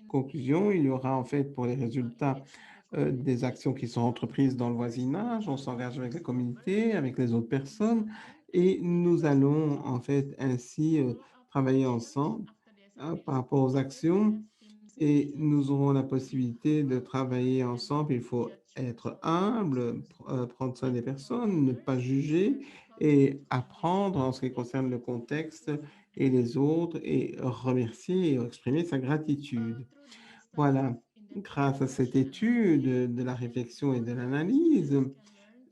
conclusion, il y aura en fait pour les résultats des actions qui sont entreprises dans le voisinage, on s'engage avec la communauté, avec les autres personnes et nous allons en fait ainsi travailler ensemble par rapport aux actions et nous aurons la possibilité de travailler ensemble. Il faut être humble, prendre soin des personnes, ne pas juger et apprendre en ce qui concerne le contexte et les autres et remercier et exprimer sa gratitude. Voilà, grâce à cette étude de la réflexion et de l'analyse,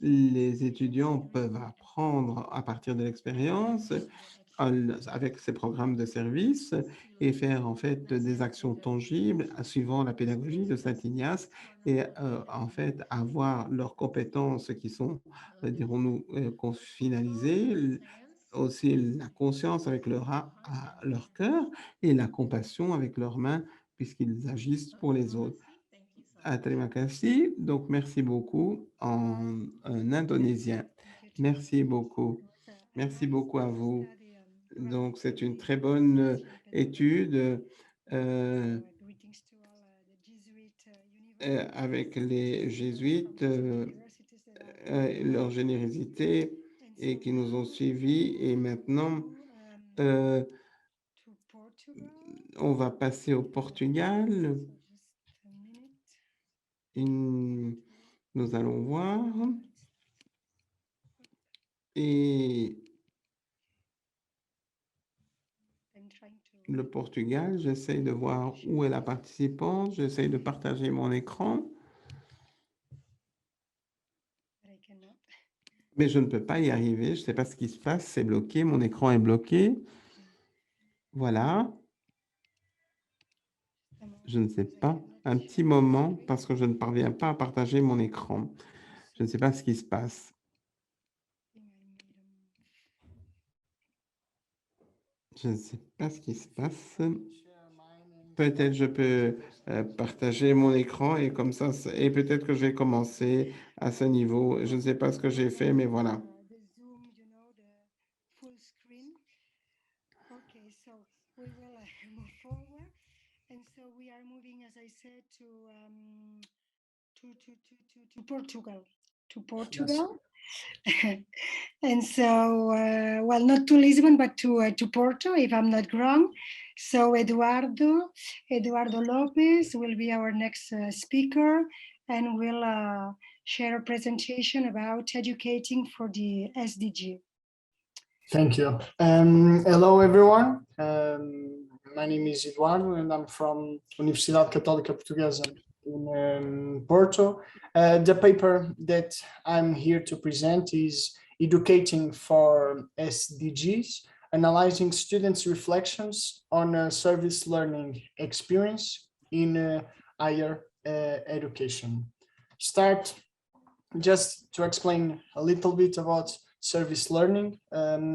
les étudiants peuvent apprendre à partir de l'expérience avec ces programmes de service et faire en fait des actions tangibles suivant la pédagogie de Saint-Ignace et en fait avoir leurs compétences qui sont, dirons-nous, finalisées, aussi la conscience avec leur cœur et la compassion avec leurs mains puisqu'ils agissent pour les autres. Terima kasih. Donc, merci beaucoup en indonésien. Merci beaucoup. Merci beaucoup à vous. Donc, c'est une très bonne étude avec les jésuites, leur générosité et qui nous ont suivis. Et maintenant, on va passer au Portugal. Nous allons voir. Et le Portugal, j'essaie de voir où est la participante, j'essaie de partager mon écran, mais je ne peux pas y arriver, je ne sais pas ce qui se passe, c'est bloqué, mon écran est bloqué. Voilà. Je ne sais pas, un petit moment, parce que je ne parviens pas à partager mon écran. Je ne sais pas ce qui se passe. Je ne sais pas ce qui se passe. Peut-être je peux partager mon écran et comme ça, et peut-être que je vais commencer à ce niveau. Je ne sais pas ce que j'ai fait, mais voilà. Okay, so we will move forward. And so we are moving, as I said, to Portugal. Portugal. And so, well, not to Lisbon, but to Porto, if I'm not wrong. So Eduardo Lopez will be our next speaker, and will share a presentation about educating for the SDG. Thank you. Hello, everyone. My name is Eduardo, and I'm from Universidade Católica Portuguesa in Porto. The paper that I'm here to present is Educating for SDGs, Analyzing Students' Reflections on a Service Learning Experience in Higher Education. Start just to explain a little bit about service learning.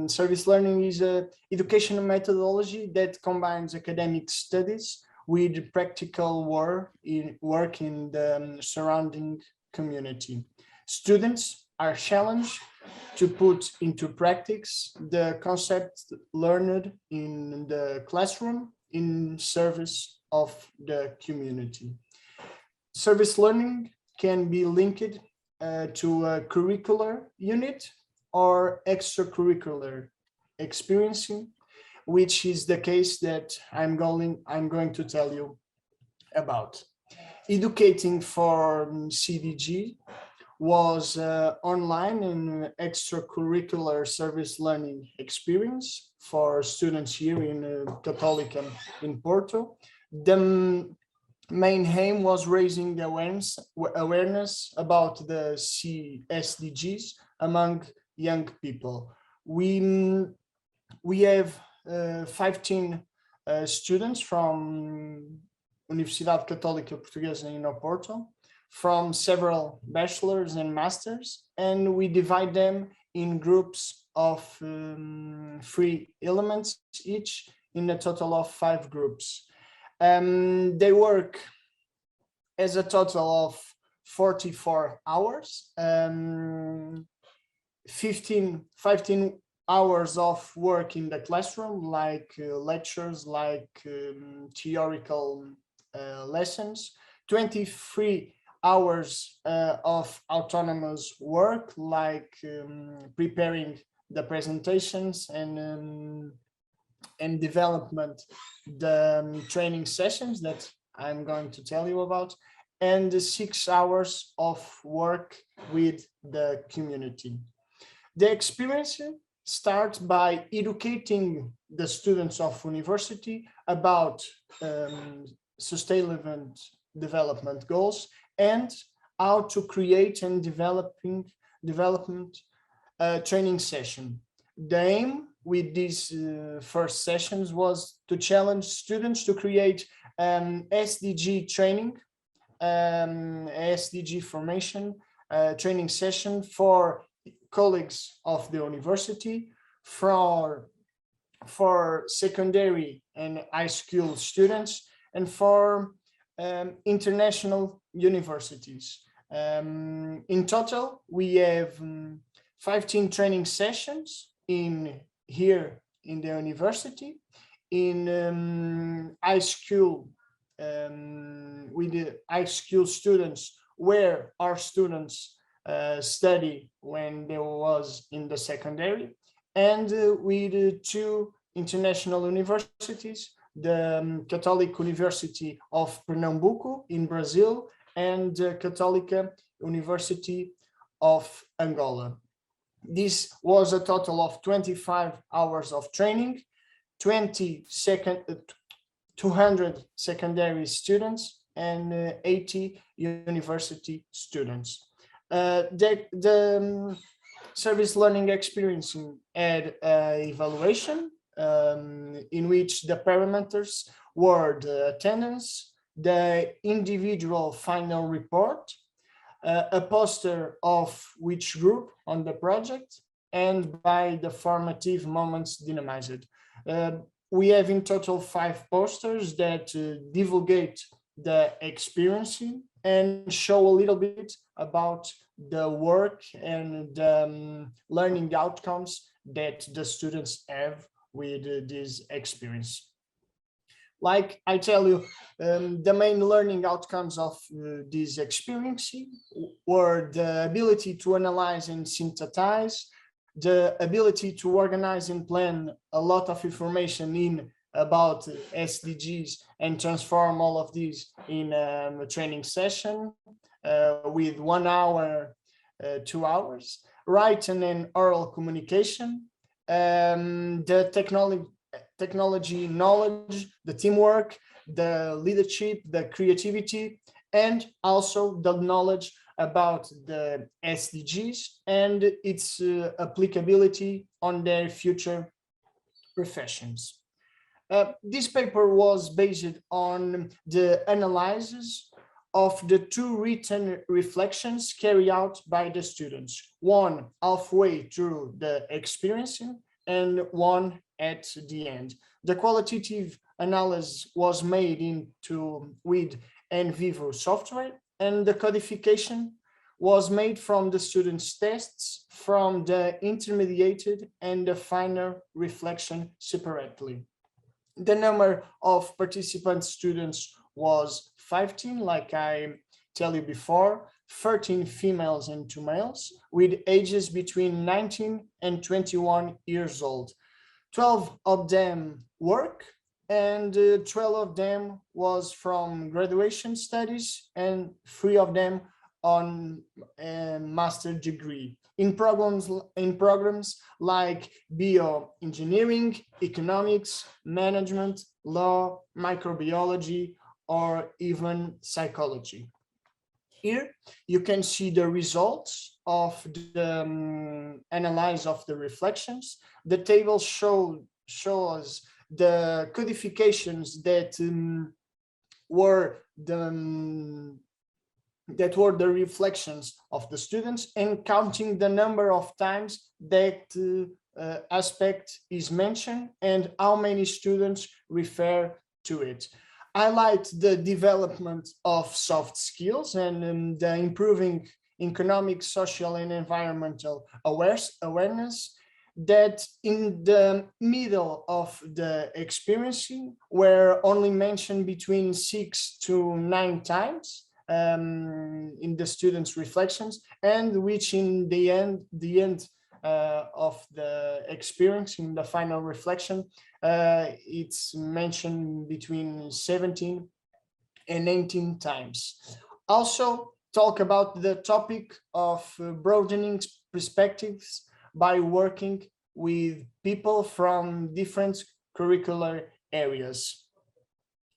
Service learning is an educational methodology that combines academic studies with practical work in the surrounding community. Students are challenged to put into practice the concepts learned in the classroom in service of the community. Service learning can be linked to a curricular unit or extracurricular experiencing, which is the case that I'm going to tell you about. Educating for CDG was online and extracurricular service learning experience for students here in Católica in Porto. The main aim was raising the awareness about the SDGs among young people. We have 15 students from Universidade Católica Portuguesa in Oporto, from several bachelors and masters, and we divide them in groups of 3 elements each, in a total of 5 groups. They work as a total of 44 hours, 15 hours of work in the classroom, like lectures, like theoretical lessons, 23 hours of autonomous work, like preparing the presentations and development the training sessions that I'm going to tell you about, and 6 hours of work with the community. The experience starts by educating the students of university about sustainable development goals and how to create and development training session. The aim with these first sessions was to challenge students to create SDG training, SDG formation training session for colleagues of the university, for secondary and high school students, and for international universities. In total, we have 15 training sessions here in the university, in high school, with the high school students, where our students study when they was in the secondary, and with 2 international universities, the Catholic University of Pernambuco in Brazil and the Católica University of Angola. This was a total of 25 hours of training, 200 secondary students and 80 university students. The service learning experience had evaluation in which the parameters were the attendance, the individual final report, a poster of which group on the project, and by the formative moments dynamized. We have in total 5 posters that divulgate the experience and show a little bit about the work and the learning outcomes that the students have with this experience. Like I tell you, the main learning outcomes of this experience were the ability to analyze and synthesize, the ability to organize and plan a lot of information in about SDGs and transform all of these in a training session with 1 hour, 2 hours, written and oral communication, the technology knowledge, the teamwork, the leadership, the creativity, and also the knowledge about the SDGs and its applicability on their future professions. This paper was based on the analysis of the 2 written reflections carried out by the students, one halfway through the experiencing and one at the end. The qualitative analysis was made with NVivo software, and the codification was made from the students' tests, from the intermediated and the final reflection separately. The number of participant students was 15, like I tell you before, 13 females and 2 males, with ages between 19 and 21 years old. 12 of them work, and 12 of them was from graduation studies, and 3 of them on a master degree in programs like bioengineering, economics, management, law, microbiology, or even psychology. Here you can see the results of the analysis of the reflections. The table shows the codifications that were the reflections of the students, and counting the number of times that aspect is mentioned and how many students refer to it. Highlight the development of soft skills and the improving economic, social, and environmental awareness that in the middle of the experiencing were only mentioned between 6 to 9 times in the students' reflections, and which in the end of the experience, in the final reflection, it's mentioned between 17 and 18 times. Also talk about the topic of broadening perspectives by working with people from different curricular areas.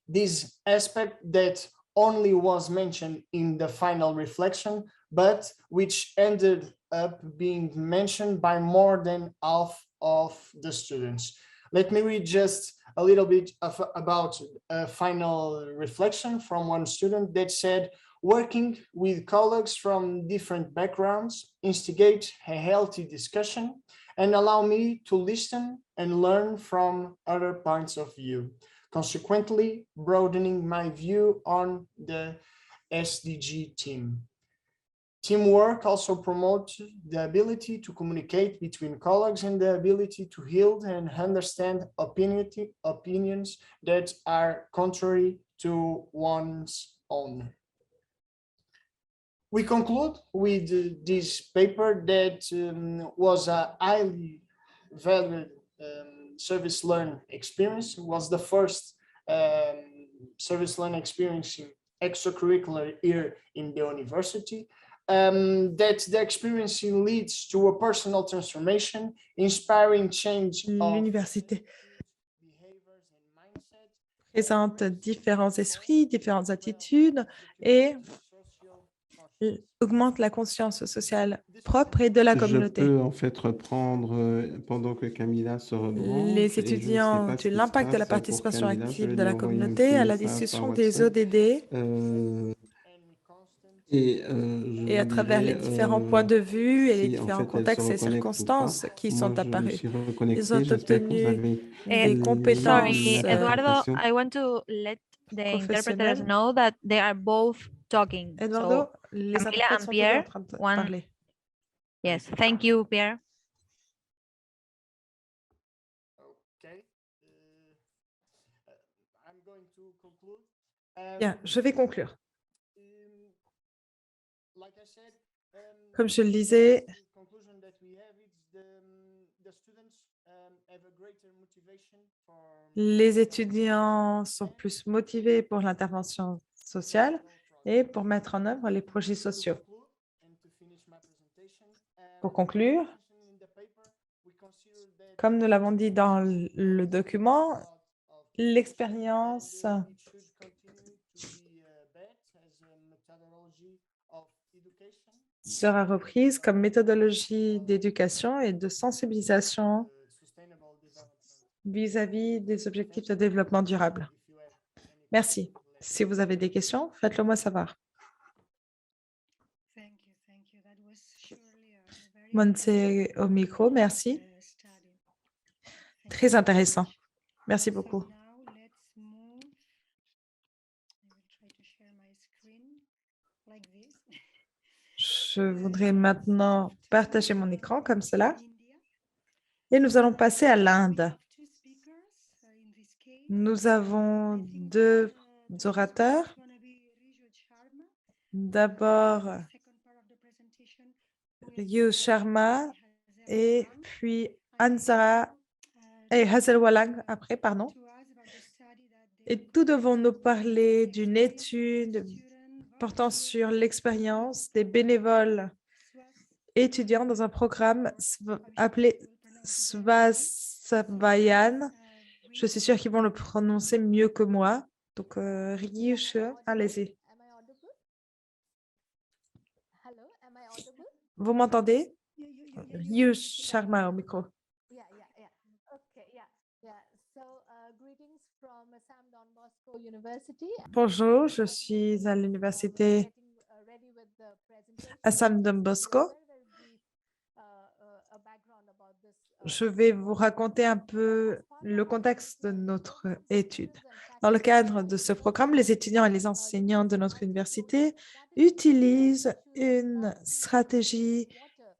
This aspect that only was mentioned in the final reflection, but which ended up being mentioned by more than half of the students. Let me read just a little bit about a final reflection from one student that said, working with colleagues from different backgrounds instigate a healthy discussion and allow me to listen and learn from other points of view, consequently broadening my view on the SDG team. Teamwork also promotes the ability to communicate between colleagues and the ability to hear and understand opinions that are contrary to one's own. We conclude with this paper that was a highly valued service learn experience. It was the first service learn experience in extracurricular year in the university. That the experience leads to a personal transformation, inspiring change of L'université présente différents esprits, différentes attitudes et augmente la conscience sociale propre et de la communauté. Je peux en fait reprendre pendant que Camilla se rebranche. Les étudiants ont eu l'impact de la participation active de la communauté à la discussion des ODD et à travers les différents points de vue et les différents contextes et circonstances qui sont apparus. Ils ont obtenu des compétences Sorry, Eduardo, I want to let the interpreters know that they are both talking. Eduardo, So, les Camila interprètes and sont Pierre, en train de one- parler. Yes, thank you, Pierre. Okay. I'm Bien, je vais conclure. Comme je le disais, les étudiants sont plus motivés pour l'intervention sociale et pour mettre en œuvre les projets sociaux. Pour conclure, comme nous l'avons dit dans le document, l'expérience sera reprise comme méthodologie d'éducation et de sensibilisation vis-à-vis des objectifs de développement durable. Merci. Si vous avez des questions, faites-le moi savoir. Montse au micro, merci. Très intéressant. Merci beaucoup. Je voudrais maintenant partager mon écran comme cela. Et nous allons passer à l'Inde. Nous avons deux orateurs. D'abord, Ryu Sharma et puis Ansara et Hazel Walang après, pardon. Et tous devons nous parler d'une étude portant sur l'expérience des bénévoles étudiants dans un programme appelé Svasvayan. Je suis sûre qu'ils vont le prononcer mieux que moi. Donc, Ryush, allez-y. Vous m'entendez? Ryush Sharma au micro. Bonjour, je suis à l'université Assam Don Bosco. Je vais vous raconter un peu le contexte de notre étude. Dans le cadre de ce programme, les étudiants et les enseignants de notre université utilisent une stratégie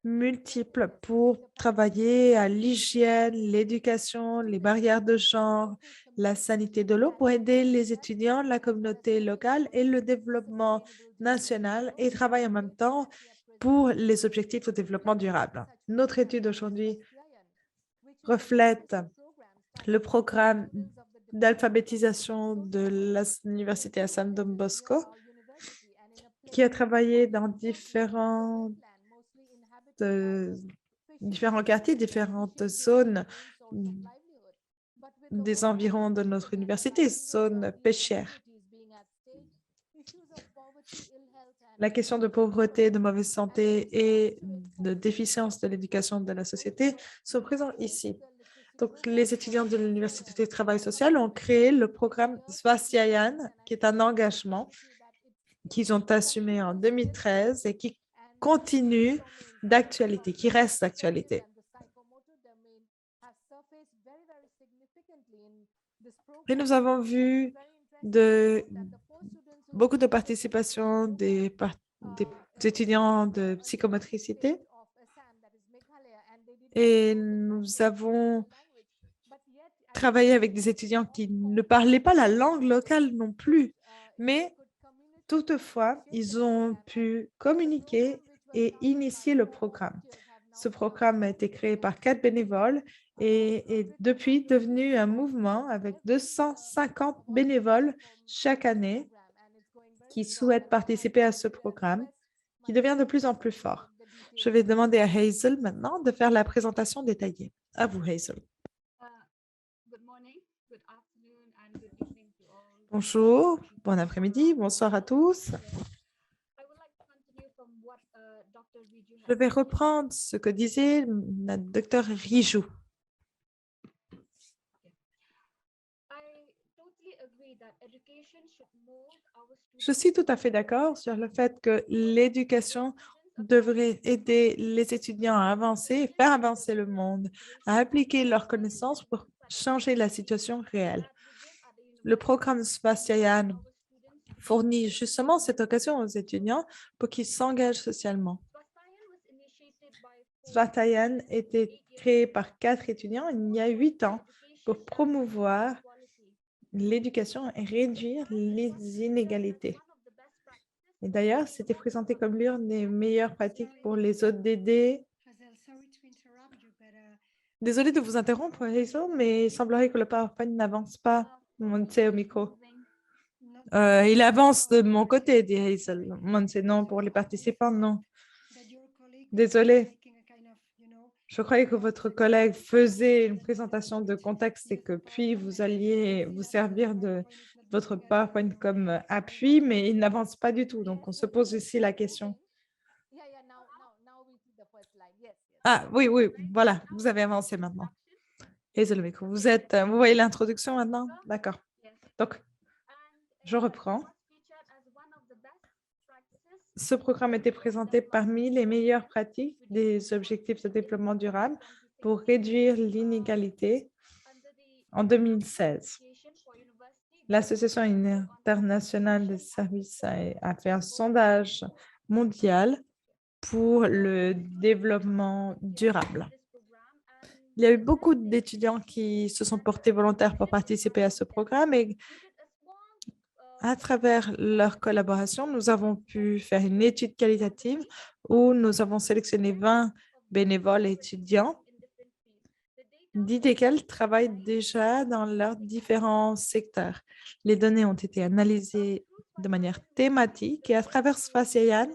multiple pour travailler à l'hygiène, l'éducation, les barrières de genre, la sanité de l'eau pour aider les étudiants, la communauté locale et le développement national et travaillent en même temps pour les objectifs de développement durable. Notre étude aujourd'hui reflète le programme d'alphabétisation de l'université Assam Don Bosco qui a travaillé dans différents quartiers, différentes zones des environs de notre université, zones péchières. La question de pauvreté, de mauvaise santé et de déficience de l'éducation de la société sont présents ici. Donc, les étudiants de l'Université du travail social ont créé le programme Svasyayan, qui est un engagement qu'ils ont assumé en 2013 et qui continue d'actualité, qui reste d'actualité. Et nous avons vu beaucoup de participation des étudiants de psychomotricité et nous avons travaillé avec des étudiants qui ne parlaient pas la langue locale non plus, mais toutefois, ils ont pu communiquer et initier le programme. Ce programme a été créé par 4 bénévoles et est depuis devenu un mouvement avec 250 bénévoles chaque année qui souhaitent participer à ce programme qui devient de plus en plus fort. Je vais demander à Hazel maintenant de faire la présentation détaillée. À vous, Hazel. Bonjour, bon après-midi, bonsoir à tous. Je vais reprendre ce que disait le Dr Riju. Je suis tout à fait d'accord sur le fait que l'éducation devrait aider les étudiants à avancer, faire avancer le monde, à appliquer leurs connaissances pour changer la situation réelle. Le programme Svasyayan fournit justement cette occasion aux étudiants pour qu'ils s'engagent socialement. Svasyayan a été créé par 4 étudiants il y a 8 ans pour promouvoir l'éducation et réduire les inégalités. Et d'ailleurs, c'était présenté comme l'une des meilleures pratiques pour les ODD. Désolée de vous interrompre, Hazel, mais il semblerait que le PowerPoint n'avance pas. Monte au micro. Il avance de mon côté, dit Hazel. Monte, non, pour les participants, non. Désolée. Je croyais que votre collègue faisait une présentation de contexte et que puis vous alliez vous servir de votre PowerPoint comme appui, mais il n'avance pas du tout. Donc, on se pose ici la question. Ah, oui, oui, voilà, vous avez avancé maintenant. Hazel, le micro. Vous voyez l'introduction maintenant? D'accord. Donc, je reprends. Ce programme était présenté parmi les meilleures pratiques des objectifs de développement durable pour réduire l'inégalité en 2016. L'Association internationale des services a fait un sondage mondial pour le développement durable. Il y a eu beaucoup d'étudiants qui se sont portés volontaires pour participer à ce programme et à travers leur collaboration, nous avons pu faire une étude qualitative où nous avons sélectionné 20 bénévoles et étudiants, 10 desquels travaillent déjà dans leurs différents secteurs. Les données ont été analysées de manière thématique et à travers Svaciayan,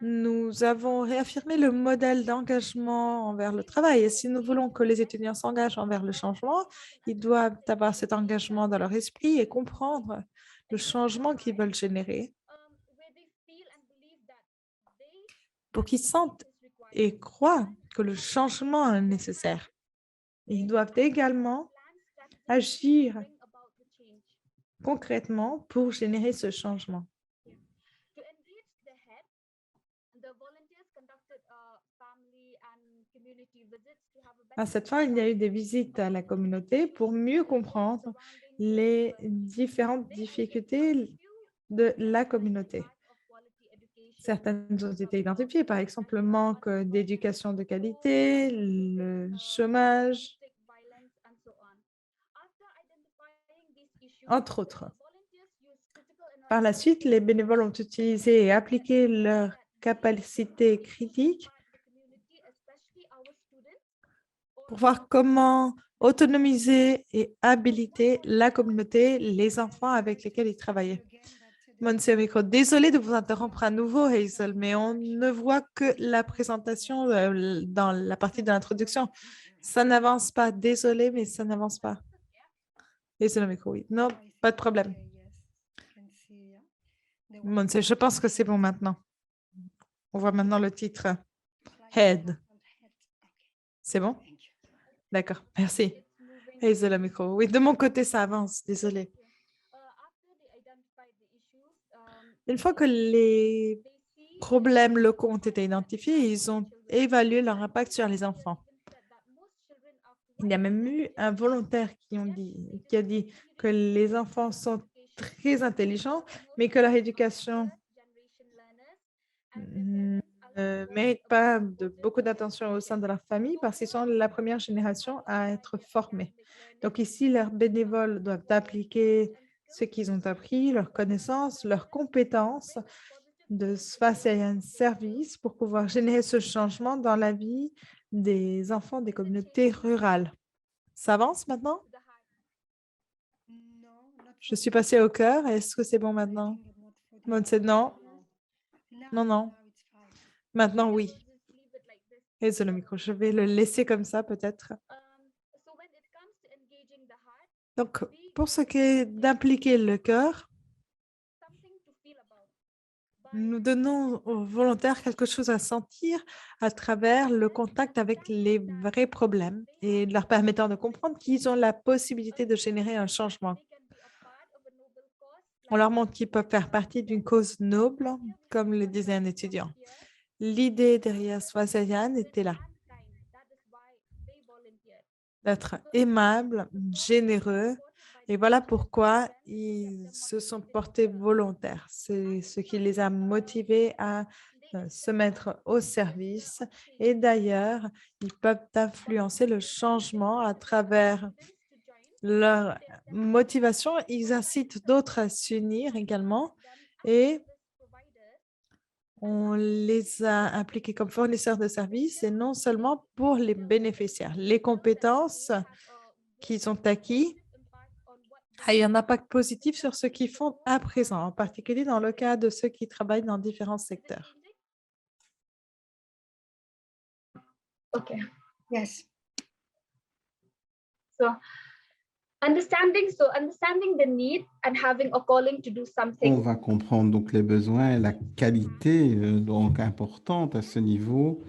nous avons réaffirmé le modèle d'engagement envers le travail. Et si nous voulons que les étudiants s'engagent envers le changement, ils doivent avoir cet engagement dans leur esprit et comprendre le changement qu'ils veulent générer pour qu'ils sentent et croient que le changement est nécessaire. Ils doivent également agir concrètement pour générer ce changement. À cette fin, il y a eu des visites à la communauté pour mieux comprendre les différentes difficultés de la communauté. Certaines ont été identifiées, par exemple le manque d'éducation de qualité, le chômage, entre autres. Par la suite, les bénévoles ont utilisé et appliqué leurs capacités critiques pour voir comment autonomiser et habiliter la communauté, les enfants avec lesquels ils travaillaient. Monsieur Micro, désolé de vous interrompre à nouveau, Hazel, mais on ne voit que la présentation dans la partie de l'introduction. Ça n'avance pas. Désolé, mais ça n'avance pas. Hazel, le micro, oui. Non, pas de problème. Monsieur, je pense que c'est bon maintenant. On voit maintenant le titre. Head. C'est bon? D'accord, merci. Hazel, le micro. Oui, de mon côté, ça avance. Désolé. Une fois que les problèmes locaux ont été identifiés, ils ont évalué leur impact sur les enfants. Il y a même eu un volontaire qui a dit que les enfants sont très intelligents, mais que leur éducation ne mérite pas de beaucoup d'attention au sein de leur famille parce qu'ils sont la première génération à être formés. Donc ici, leurs bénévoles doivent appliquer ce qu'ils ont appris, leurs connaissances, leurs compétences de Svaciayan Service pour pouvoir générer ce changement dans la vie des enfants des communautés rurales. Ça avance maintenant? Je suis passée au cœur. Est-ce que c'est bon maintenant? Non. Non. Maintenant, oui. Désolé, le micro. Je vais le laisser comme ça, peut-être. Donc, pour ce qui est d'impliquer le cœur, nous donnons aux volontaires quelque chose à sentir à travers le contact avec les vrais problèmes et leur permettant de comprendre qu'ils ont la possibilité de générer un changement. On leur montre qu'ils peuvent faire partie d'une cause noble, comme le disait un étudiant. L'idée derrière Svaciayan était là. D'être aimable, généreux. Et voilà pourquoi ils se sont portés volontaires. C'est ce qui les a motivés à se mettre au service. Et d'ailleurs, ils peuvent influencer le changement à travers leur motivation, ils incitent d'autres à s'unir également et on les a impliqués comme fournisseurs de services et non seulement pour les bénéficiaires. Les compétences qu'ils ont acquis a eu un impact positif sur ce qu'ils font à présent, en particulier dans le cas de ceux qui travaillent dans différents secteurs. Okay. Yes. So understanding the need and having a calling to do On something. va comprendre donc les besoins et la qualité donc importante à ce niveau.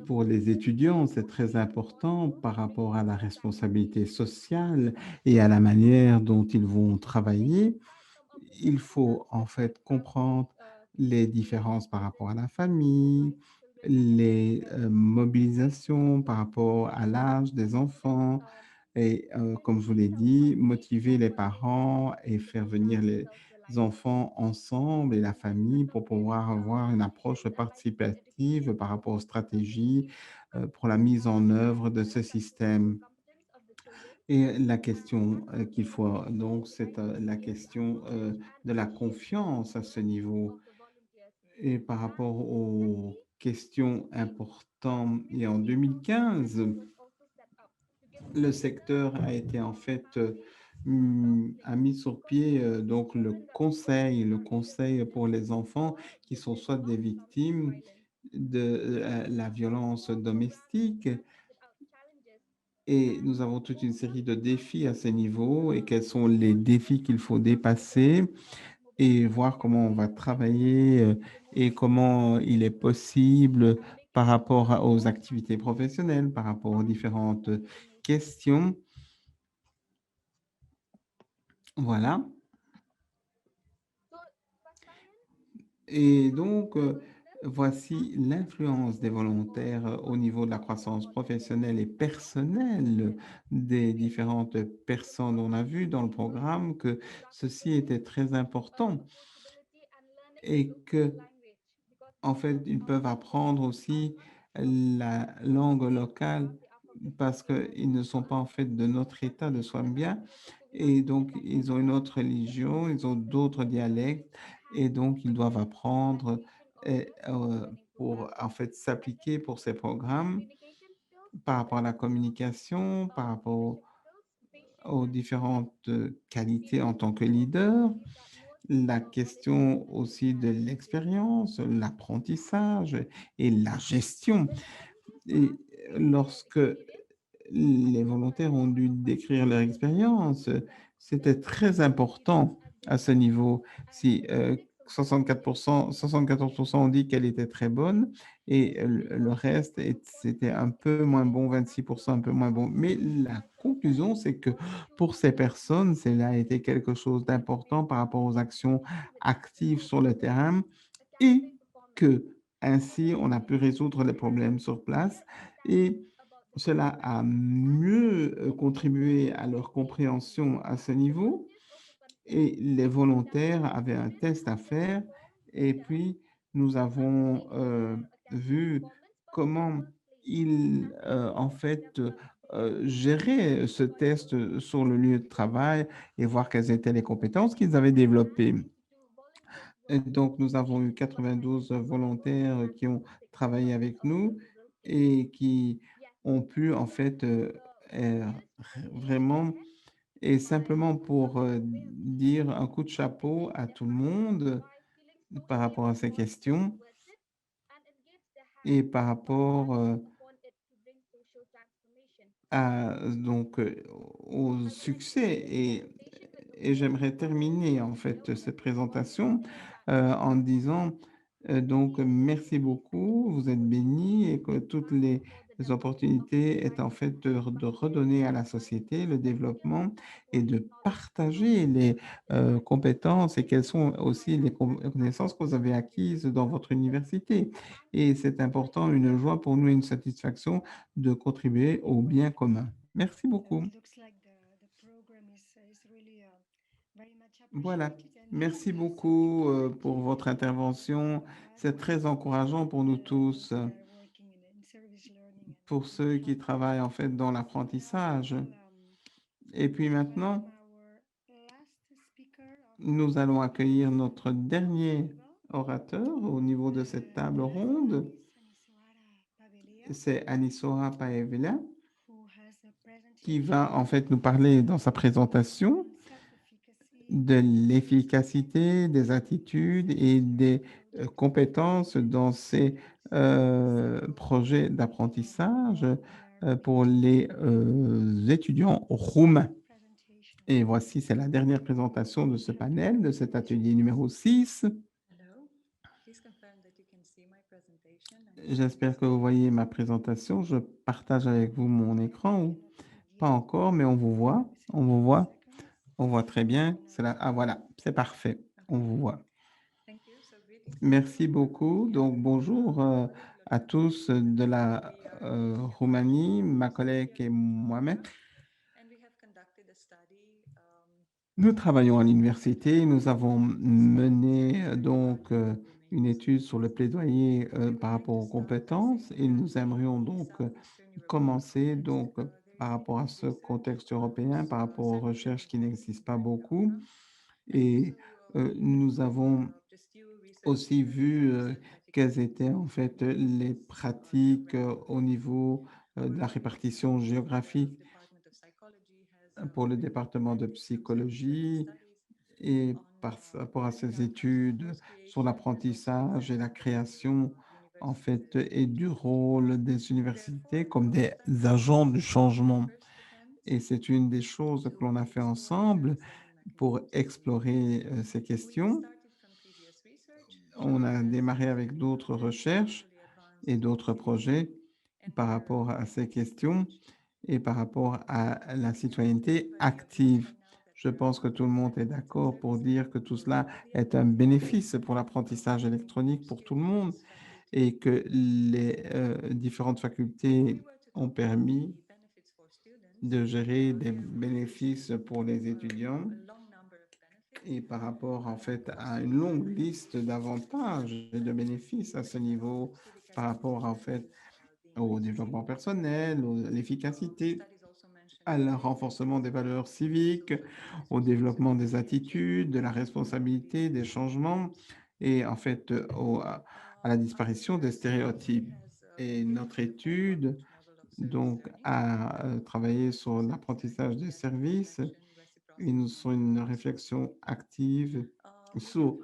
Pour les étudiants, c'est très important par rapport à la responsabilité sociale et à la manière dont ils vont travailler. Il faut en fait comprendre les différences par rapport à la famille, les mobilisations par rapport à l'âge des enfants et, comme je vous l'ai dit, motiver les parents et faire venir les enfants ensemble et la famille pour pouvoir avoir une approche participative par rapport aux stratégies pour la mise en œuvre de ce système. Et la question qu'il faut, donc, c'est la question de la confiance à ce niveau. Et par rapport aux questions importantes, et en 2015, le secteur a été en fait a mis sur pied donc le conseil pour les enfants qui sont soit des victimes de la violence domestique. Et nous avons toute une série de défis à ce niveau et quels sont les défis qu'il faut dépasser et voir comment on va travailler et comment il est possible par rapport aux activités professionnelles, par rapport aux différentes questions. Voilà. Et donc, voici l'influence des volontaires au niveau de la croissance professionnelle et personnelle des différentes personnes. On a vu dans le programme que ceci était très important et que, en fait, ils peuvent apprendre aussi la langue locale parce qu'ils ne sont pas en fait de notre état de Swambia et donc ils ont une autre religion, ils ont d'autres dialectes et donc ils doivent apprendre pour en fait s'appliquer pour ces programmes par rapport à la communication, par rapport aux différentes qualités en tant que leader, la question aussi de l'expérience, l'apprentissage et la gestion. Et lorsque les volontaires ont dû décrire leur expérience, c'était très important à ce niveau. Si 74% ont dit qu'elle était très bonne et le reste, c'était un peu moins bon, 26% un peu moins bon. Mais la conclusion, c'est que pour ces personnes, cela a été quelque chose d'important par rapport aux actions actives sur le terrain et que ainsi, on a pu résoudre les problèmes sur place et cela a mieux contribué à leur compréhension à ce niveau et les volontaires avaient un test à faire et puis nous avons vu comment ils en fait géraient ce test sur le lieu de travail et voir quelles étaient les compétences qu'ils avaient développées. Et donc, nous avons eu 92 volontaires qui ont travaillé avec nous et qui ont pu, en fait, vraiment, et simplement pour dire un coup de chapeau à tout le monde par rapport à ces questions et par rapport donc, au succès. Et j'aimerais terminer, en fait, cette présentation en disant donc merci beaucoup, vous êtes bénis et que toutes les opportunités est en fait de redonner à la société le développement et de partager les compétences et quelles sont aussi les connaissances que vous avez acquises dans votre université. Et c'est important, une joie pour nous et une satisfaction de contribuer au bien commun. Merci beaucoup. Voilà. Merci beaucoup pour votre intervention. C'est très encourageant pour nous tous, pour ceux qui travaillent en fait dans l'apprentissage. Et puis maintenant, nous allons accueillir notre dernier orateur au niveau de cette table ronde. C'est Anisora Paevela qui va en fait nous parler dans sa présentation de l'efficacité, des attitudes et des compétences dans ces projets d'apprentissage pour les étudiants roumains. Et voici, c'est la dernière présentation de ce panel, de cet atelier numéro 6. J'espère que vous voyez ma présentation. Je partage avec vous mon écran ou pas encore, mais on vous voit. On vous voit. On voit très bien. Ah voilà, c'est parfait. On vous voit. Merci beaucoup. Donc, bonjour à tous de la Roumanie, ma collègue et moi-même. Nous travaillons à l'université. Nous avons mené donc une étude sur le plaidoyer par rapport aux compétences et nous aimerions donc commencer donc par rapport à ce contexte européen, par rapport aux recherches qui n'existent pas beaucoup. Et nous avons aussi vu quelles étaient en fait les pratiques au niveau de la répartition géographique pour le département de psychologie et par rapport à ces études sur l'apprentissage et la création en fait et du rôle des universités comme des agents du changement. Et c'est une des choses que l'on a fait ensemble pour explorer ces questions. On a démarré avec d'autres recherches et d'autres projets par rapport à ces questions et par rapport à la citoyenneté active. Je pense que tout le monde est d'accord pour dire que tout cela est un bénéfice pour l'apprentissage électronique pour tout le monde et que les différentes facultés ont permis de gérer des bénéfices pour les étudiants et par rapport en fait à une longue liste d'avantages et de bénéfices à ce niveau par rapport en fait au développement personnel, à l'efficacité, à le renforcement des valeurs civiques, au développement des attitudes, de la responsabilité, des changements et en fait à la disparition des stéréotypes. Et notre étude donc a travaillé sur l'apprentissage des services et nous sommes une réflexion active sur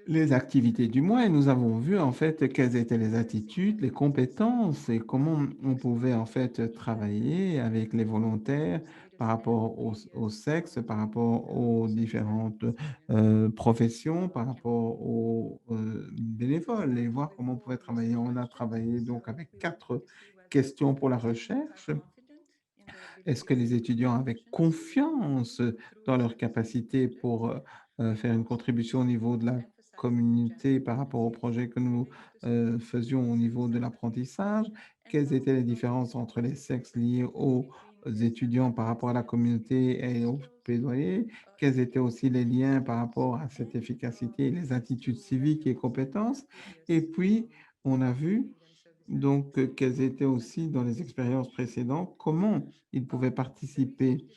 les activités du mois et nous avons vu en fait quelles étaient les attitudes, les compétences et comment on pouvait en fait travailler avec les volontaires par rapport au sexe, par rapport aux différentes professions, par rapport aux bénévoles et voir comment on pouvait travailler. On a travaillé donc avec 4 questions pour la recherche. Est-ce que les étudiants avaient confiance dans leur capacité pour faire une contribution au niveau de la communauté par rapport au projet que nous faisions au niveau de l'apprentissage? Quelles étaient les différences entre les sexes liés aux étudiants par rapport à la communauté et aux plaidoyers? Quels étaient aussi les liens par rapport à cette efficacité, les attitudes civiques et compétences? Et puis, on a vu donc, quelles étaient aussi dans les expériences précédentes, comment ils pouvaient participer.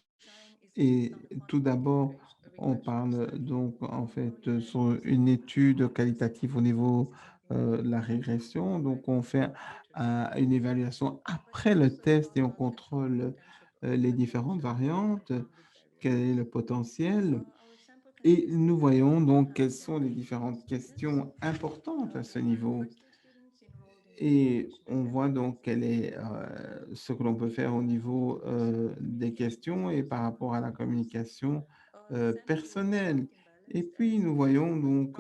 Et tout d'abord, on parle donc en fait sur une étude qualitative au niveau de la régression. Donc, on fait une évaluation après le test et on contrôle les différentes variantes, quel est le potentiel. Et nous voyons donc quelles sont les différentes questions importantes à ce niveau. Et on voit donc quel est ce que l'on peut faire au niveau des questions et par rapport à la communication personnelle. Et puis, nous voyons donc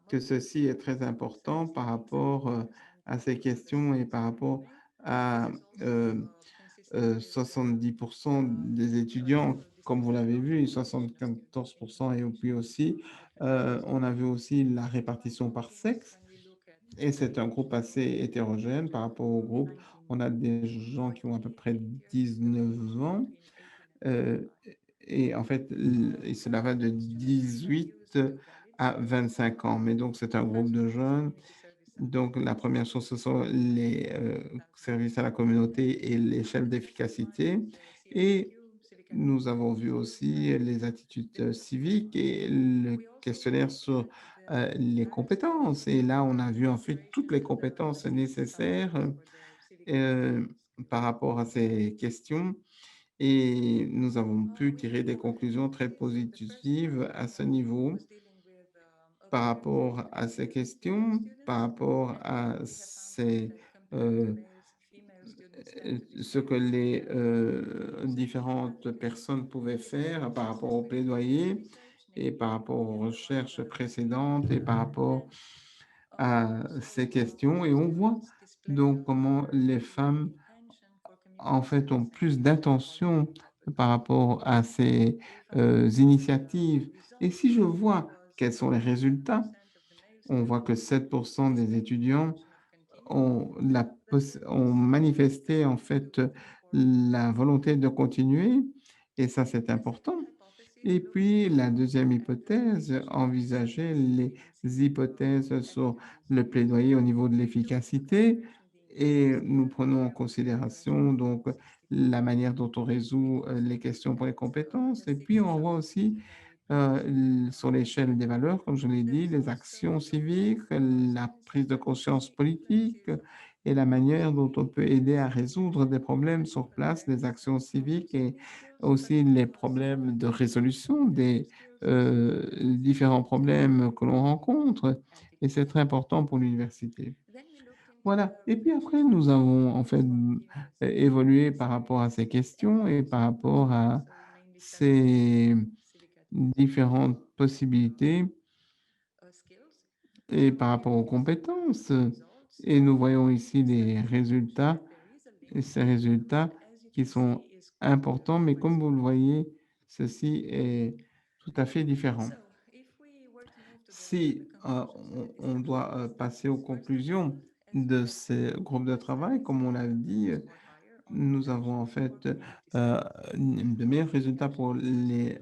que ceci est très important par rapport à ces questions et par rapport à 70% des étudiants, comme vous l'avez vu, 74%, et puis aussi, on a vu aussi la répartition par sexe. Et c'est un groupe assez hétérogène par rapport au groupe. On a des gens qui ont à peu près 19 ans. Et en fait, cela va de 18 à 25 ans. Mais donc, c'est un groupe de jeunes. Donc, la première chose, ce sont les services à la communauté et l'échelle d'efficacité. Et nous avons vu aussi les attitudes civiques et le questionnaire sur les compétences. Et là, on a vu en fait toutes les compétences nécessaires par rapport à ces questions. Et nous avons pu tirer des conclusions très positives à ce niveau par rapport à ces questions, par rapport à ce que les différentes personnes pouvaient faire par rapport au plaidoyer et par rapport aux recherches précédentes et par rapport à ces questions. Et on voit donc comment les femmes, en fait, ont plus d'intention par rapport à ces initiatives. Et si je vois quels sont les résultats, on voit que 7% des étudiants ont manifesté en fait la volonté de continuer, et ça c'est important. Et puis la deuxième hypothèse, envisager les hypothèses sur le plaidoyer au niveau de l'efficacité, et nous prenons en considération donc la manière dont on résout les questions pour les compétences. Et puis on voit aussi sur l'échelle des valeurs, comme je l'ai dit, les actions civiques, la prise de conscience politique et la manière dont on peut aider à résoudre des problèmes sur place, des actions civiques et aussi les problèmes de résolution des différents problèmes que l'on rencontre. Et c'est très important pour l'université. Voilà. Et puis après, nous avons en fait évolué par rapport à ces questions et par rapport à ces différentes possibilités et par rapport aux compétences. Et nous voyons ici des résultats, et ces résultats qui sont importants, mais comme vous le voyez, ceci est tout à fait différent. Si on doit passer aux conclusions de ces groupes de travail, comme on l'a dit, nous avons en fait de meilleurs résultats pour les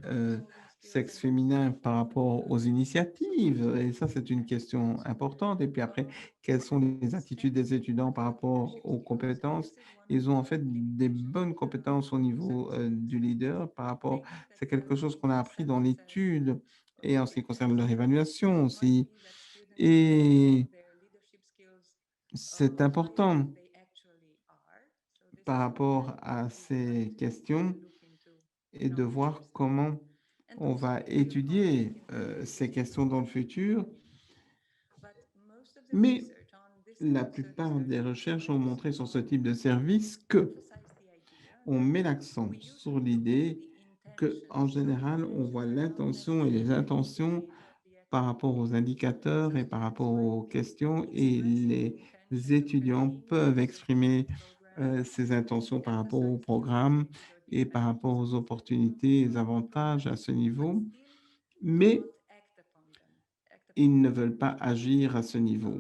sexes féminins par rapport aux initiatives. Et ça, c'est une question importante. Et puis après, quelles sont les attitudes des étudiants par rapport aux compétences? Ils ont en fait des bonnes compétences au niveau du leader par rapport, c'est quelque chose qu'on a appris dans l'étude et en ce qui concerne leur évaluation aussi. Et c'est important par rapport à ces questions et de voir comment on va étudier ces questions dans le futur. Mais la plupart des recherches ont montré sur ce type de service que on met l'accent sur l'idée que, en général, on voit l'intention et les intentions par rapport aux indicateurs et par rapport aux questions, et les étudiants peuvent exprimer ces intentions par rapport au programme et par rapport aux opportunités et les avantages à ce niveau, mais ils ne veulent pas agir à ce niveau.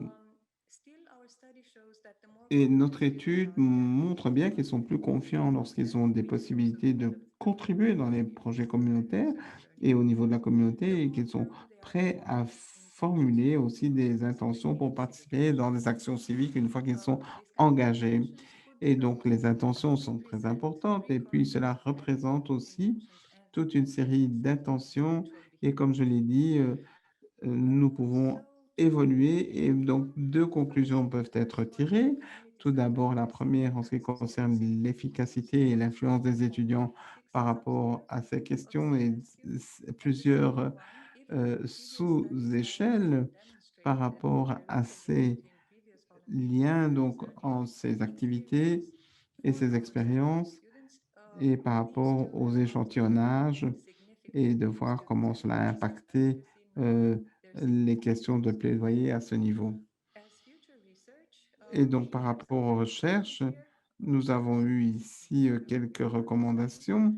Et notre étude montre bien qu'ils sont plus confiants lorsqu'ils ont des possibilités de contribuer dans les projets communautaires et au niveau de la communauté, et qu'ils sont prêts à formuler aussi des intentions pour participer dans des actions civiques une fois qu'ils sont engagés. Et donc, les intentions sont très importantes, et puis cela représente aussi toute une série d'intentions. Et comme je l'ai dit, nous pouvons évoluer, et donc deux conclusions peuvent être tirées. Tout d'abord, la première en ce qui concerne l'efficacité et l'influence des étudiants par rapport à ces questions, et plusieurs sous-échelles par rapport à ces liens, donc en ces activités et ces expériences, et par rapport aux échantillonnages, et de voir comment cela a impacté les questions de plaidoyer à ce niveau. Et donc, par rapport aux recherches, nous avons eu ici quelques recommandations.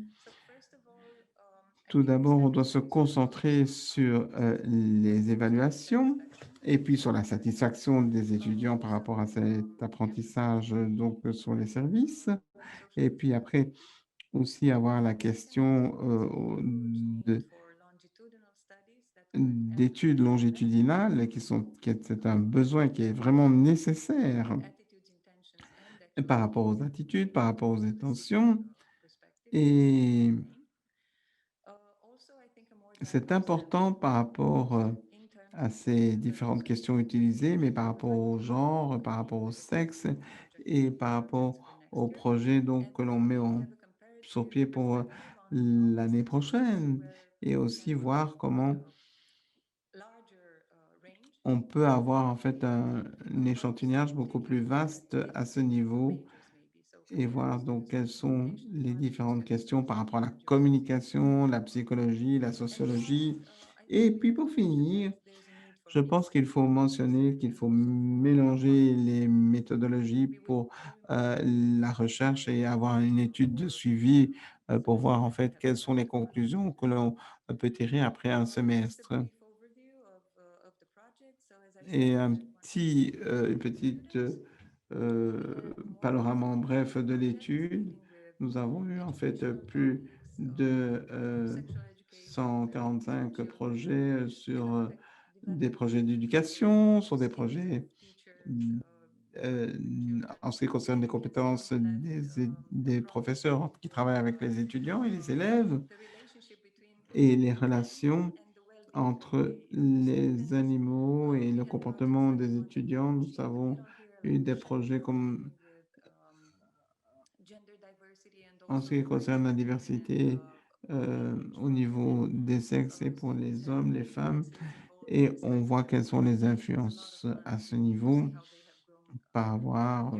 Tout d'abord, on doit se concentrer sur les évaluations et puis sur la satisfaction des étudiants par rapport à cet apprentissage, donc sur les services. Et puis après, aussi avoir la question d'études longitudinales c'est un besoin qui est vraiment nécessaire par rapport aux attitudes, par rapport aux intentions. Et c'est important par rapport à ces différentes questions utilisées, mais par rapport au genre, par rapport au sexe et par rapport au projet donc, que l'on met sur pied pour l'année prochaine. Et aussi voir comment on peut avoir en fait un échantillonnage beaucoup plus vaste à ce niveau et voir donc quelles sont les différentes questions par rapport à la communication, la psychologie, la sociologie. Et puis pour finir, je pense qu'il faut mentionner qu'il faut mélanger les méthodologies pour la recherche et avoir une étude de suivi pour voir en fait quelles sont les conclusions que l'on peut tirer après un semestre. Et un une petite panorama en bref de l'étude. Nous avons eu en fait plus de 145 projets sur des projets d'éducation, sur des projets euh, en ce qui concerne les compétences des professeurs qui travaillent avec les étudiants et les élèves et les relations entre les animaux et le comportement des étudiants. Nous avons eu des projets comme en ce qui concerne la diversité au niveau des sexes et pour les hommes, les femmes, et on voit quelles sont les influences à ce niveau par avoir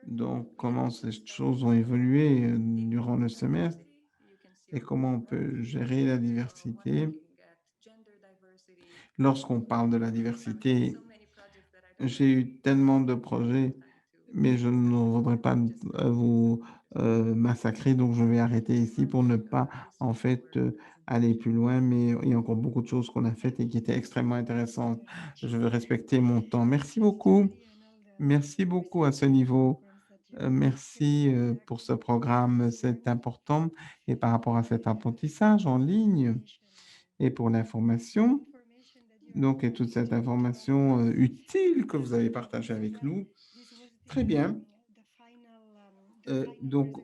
donc comment ces choses ont évolué durant le semestre et comment on peut gérer la diversité. Lorsqu'on parle de la diversité, j'ai eu tellement de projets, mais je ne voudrais pas vous massacrer, donc je vais arrêter ici pour ne pas en fait aller plus loin, mais il y a encore beaucoup de choses qu'on a faites et qui étaient extrêmement intéressantes. Je veux respecter mon temps. Merci beaucoup. Merci beaucoup à ce niveau. Merci pour ce programme, c'est important. Et par rapport à cet apprentissage en ligne et pour l'information, donc, et toute cette information utile que vous avez partagée avec nous. Très bien. Donc,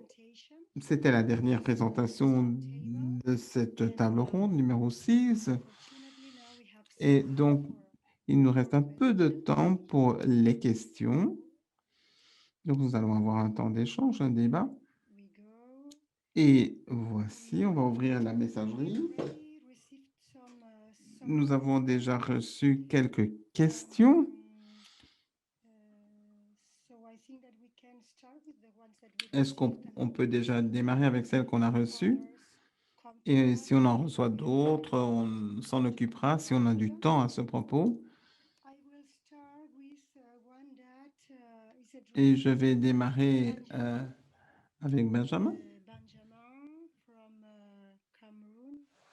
c'était la dernière présentation de cette table ronde numéro 6. Et donc, il nous reste un peu de temps pour les questions. Donc, nous allons avoir un temps d'échange, un débat. Et voici, on va ouvrir la messagerie. Nous avons déjà reçu quelques questions. Est-ce qu'on peut déjà démarrer avec celles qu'on a reçues? Et si on en reçoit d'autres, on s'en occupera si on a du temps à ce propos. Et je vais démarrer avec Benjamin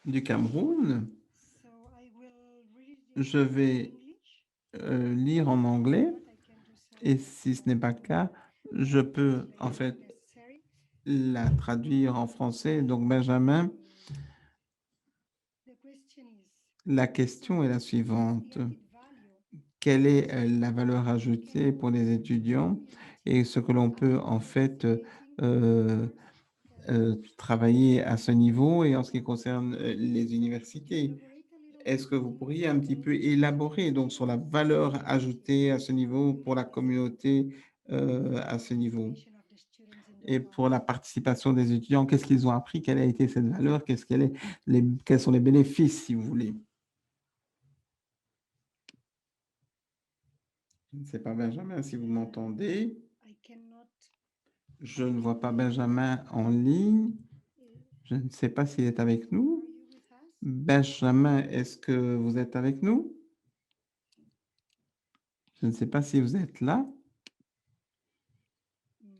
du Cameroun. Je vais lire en anglais et si ce n'est pas le cas, je peux en fait la traduire en français. Donc Benjamin, la question est la suivante. Quelle est la valeur ajoutée pour les étudiants et ce que l'on peut en fait travailler à ce niveau et en ce qui concerne les universités? Est-ce que vous pourriez un petit peu élaborer donc sur la valeur ajoutée à ce niveau pour la communauté à ce niveau? Et pour la participation des étudiants, qu'est-ce qu'ils ont appris? Quelle a été cette valeur? Quels sont les bénéfices, si vous voulez? Je ne sais pas, Benjamin, si vous m'entendez. Je ne vois pas Benjamin en ligne. Je ne sais pas s'il est avec nous. Benjamin, est-ce que vous êtes avec nous? Je ne sais pas si vous êtes là.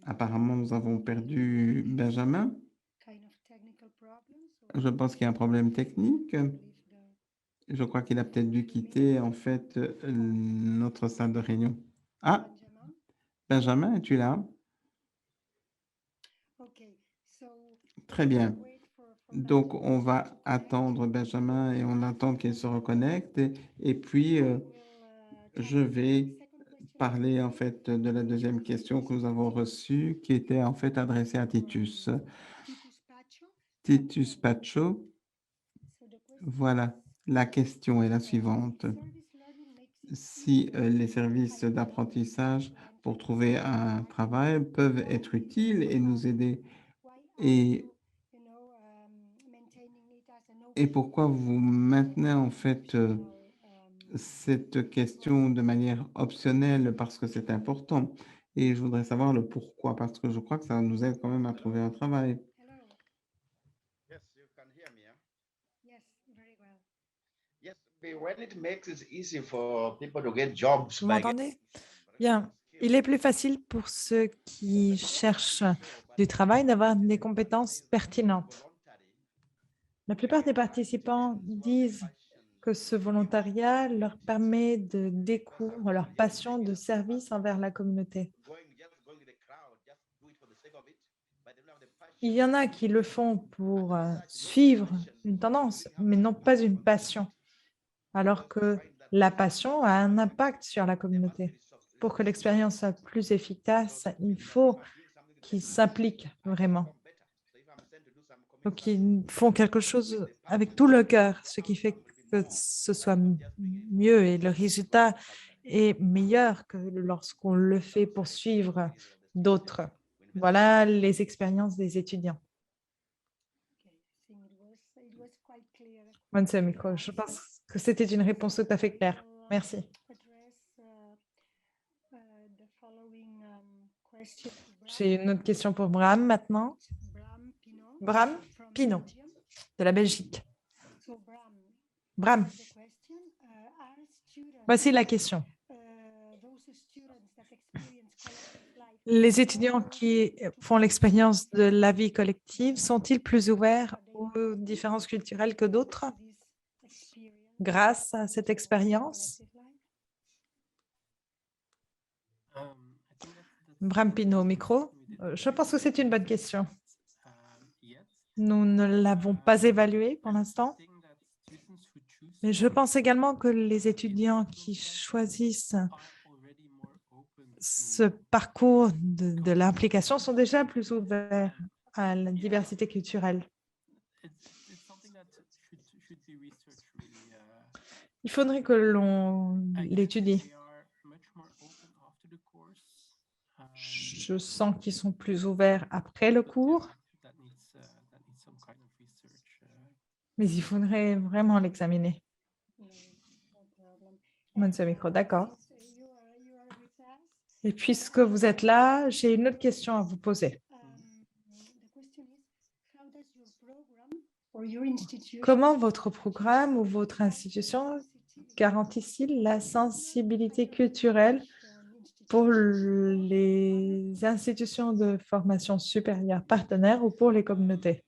Apparemment, nous avons perdu Benjamin. Je pense qu'il y a un problème technique. Je crois qu'il a peut-être dû quitter, en fait, notre salle de réunion. Ah, Benjamin, es-tu là? Très bien. Donc, on va attendre Benjamin et on attend qu'il se reconnecte. Et puis, je vais parler en fait de la deuxième question que nous avons reçue, qui était en fait adressée à Titus. Titus Pacho, voilà, la question est la suivante. Si les services d'apprentissage pour trouver un travail peuvent être utiles et nous aider, et pourquoi vous maintenez en fait cette question de manière optionnelle parce que c'est important. Et je voudrais savoir le pourquoi, parce que je crois que ça nous aide quand même à trouver un travail. Yes, you can hear me. Huh? Yes, very well. Yes, when it makes it easy for people to get jobs Vous by m'entendez? Bien. Il est plus facile pour ceux qui cherchent du travail d'avoir des compétences pertinentes. La plupart des participants disent que ce volontariat leur permet de découvrir leur passion de service envers la communauté. Il y en a qui le font pour suivre une tendance, mais non pas une passion, alors que la passion a un impact sur la communauté. Pour que l'expérience soit plus efficace, il faut qu'ils s'impliquent vraiment. Donc, ils font quelque chose avec tout le cœur, ce qui fait que ce soit mieux et le résultat est meilleur que lorsqu'on le fait pour suivre d'autres. Voilà les expériences des étudiants. Je pense que c'était une réponse tout à fait claire. Merci. J'ai une autre question pour Bram maintenant. Bram Pinot, de la Belgique. Bram, voici la question. Les étudiants qui font l'expérience de la vie collective sont-ils plus ouverts aux différences culturelles que d'autres grâce à cette expérience? Bram Pinot au micro. Je pense que c'est une bonne question. Nous ne l'avons pas évalué pour l'instant. Mais je pense également que les étudiants qui choisissent ce parcours de l'implication sont déjà plus ouverts à la diversité culturelle. Il faudrait que l'on l'étudie. Je sens qu'ils sont plus ouverts après le cours, mais il faudrait vraiment l'examiner. Micro, d'accord. Et puisque vous êtes là, j'ai une autre question à vous poser. Comment votre programme ou votre institution garantit-il la sensibilité culturelle pour les institutions de formation supérieure partenaires ou pour les communautés?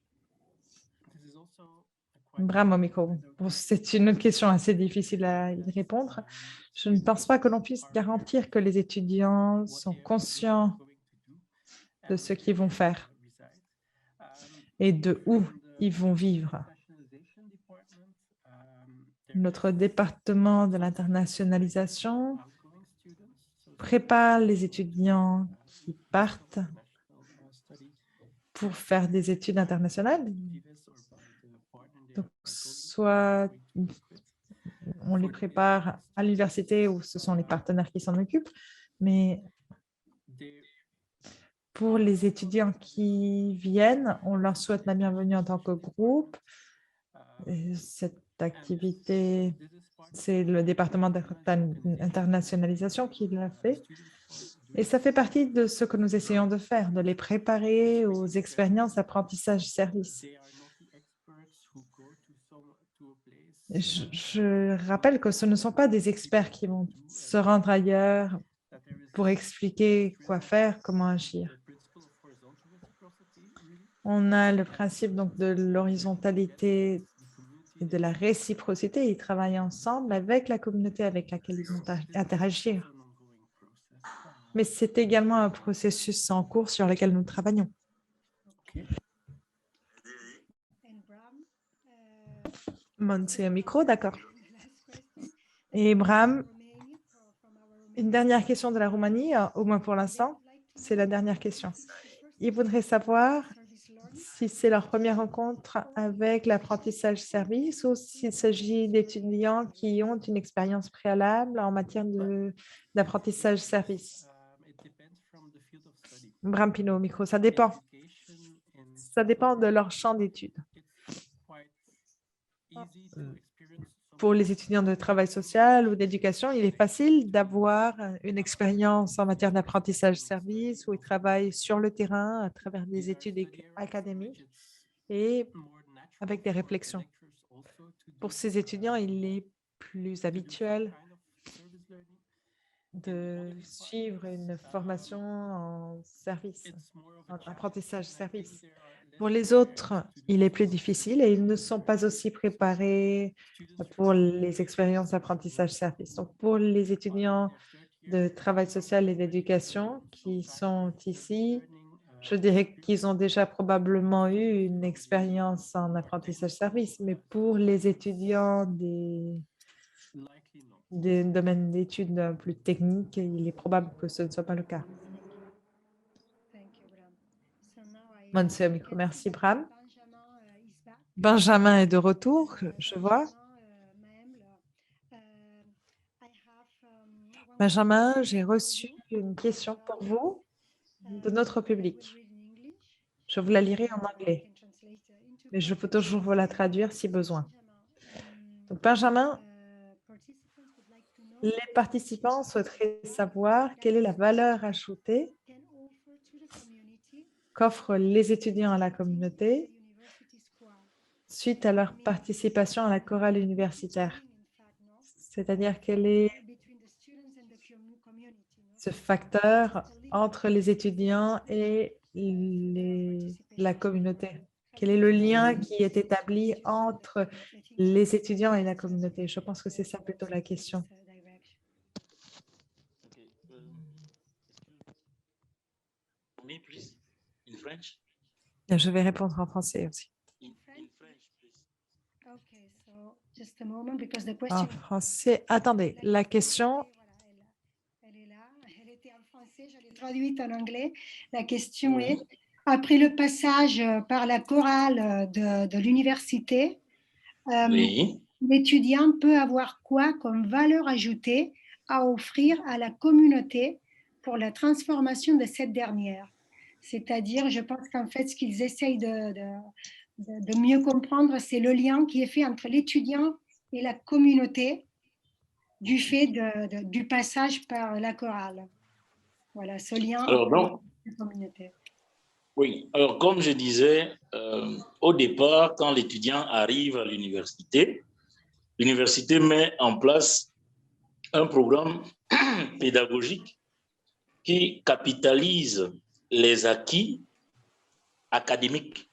Bravo, micro. Bon, c'est une autre question assez difficile à y répondre. Je ne pense pas que l'on puisse garantir que les étudiants sont conscients de ce qu'ils vont faire et de où ils vont vivre. Notre département de l'internationalisation prépare les étudiants qui partent pour faire des études internationales. Donc, soit on les prépare à l'université ou ce sont les partenaires qui s'en occupent, mais pour les étudiants qui viennent, on leur souhaite la bienvenue en tant que groupe. Et cette activité, c'est le département d'internationalisation qui l'a fait. Et ça fait partie de ce que nous essayons de faire, de les préparer aux expériences d'apprentissage-service. Je rappelle que ce ne sont pas des experts qui vont se rendre ailleurs pour expliquer quoi faire, comment agir. On a le principe donc de l'horizontalité et de la réciprocité. Ils travaillent ensemble avec la communauté avec laquelle ils vont interagir. Mais c'est également un processus en cours sur lequel nous travaillons. Monser au micro, d'accord. Et Bram, une dernière question de la Roumanie, au moins pour l'instant, c'est la dernière question. Il voudrait savoir si c'est leur première rencontre avec l'apprentissage service ou s'il s'agit d'étudiants qui ont une expérience préalable en matière d'apprentissage service. Bram Pinot, au micro, ça dépend. Ça dépend de leur champ d'études. Pour les étudiants de travail social ou d'éducation, il est facile d'avoir une expérience en matière d'apprentissage service où ils travaillent sur le terrain à travers des études académiques et avec des réflexions. Pour ces étudiants, il est plus habituel de suivre une formation en service, en apprentissage service. Pour les autres, il est plus difficile et ils ne sont pas aussi préparés pour les expériences d'apprentissage service. Donc, pour les étudiants de travail social et d'éducation qui sont ici, je dirais qu'ils ont déjà probablement eu une expérience en apprentissage service, mais pour les étudiants des domaines d'études plus techniques, il est probable que ce ne soit pas le cas. Monser au micro. Merci, Bram. Benjamin est de retour, je vois. Benjamin, j'ai reçu une question pour vous de notre public. Je vous la lirai en anglais, mais je peux toujours vous la traduire si besoin. Donc, Benjamin, les participants souhaiteraient savoir quelle est la valeur ajoutée qu'offrent les étudiants à la communauté suite à leur participation à la chorale universitaire. C'est-à-dire quel est ce facteur entre les étudiants et la communauté? Quel est le lien qui est établi entre les étudiants et la communauté? Je pense que c'est ça plutôt la question. Je vais répondre en français aussi. En français, attendez, la question... Elle est là, elle était en français, je l'ai traduite en anglais. La question est, après le passage par la chorale de l'université, l'étudiant peut avoir quoi comme valeur ajoutée à offrir à la communauté pour la transformation de cette dernière? C'est-à-dire, je pense qu'en fait, ce qu'ils essayent de mieux comprendre, c'est le lien qui est fait entre l'étudiant et la communauté du fait du passage par la chorale. Voilà, ce lien avec la communauté. Oui, alors comme je disais, au départ, quand l'étudiant arrive à l'université, l'université met en place un programme pédagogique qui capitalise les acquis académiques.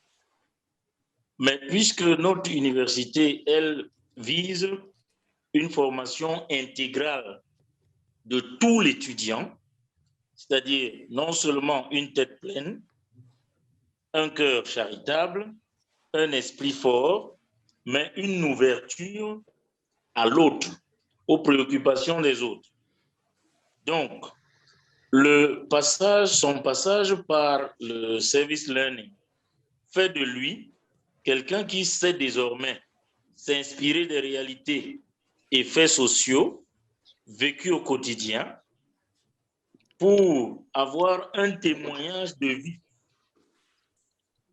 Mais puisque notre université, elle, vise une formation intégrale de tout l'étudiant, c'est-à-dire non seulement une tête pleine, un cœur charitable, un esprit fort, mais une ouverture à l'autre, aux préoccupations des autres. Donc, son passage par le service learning fait de lui quelqu'un qui sait désormais s'inspirer des réalités et faits sociaux vécus au quotidien pour avoir un témoignage de vie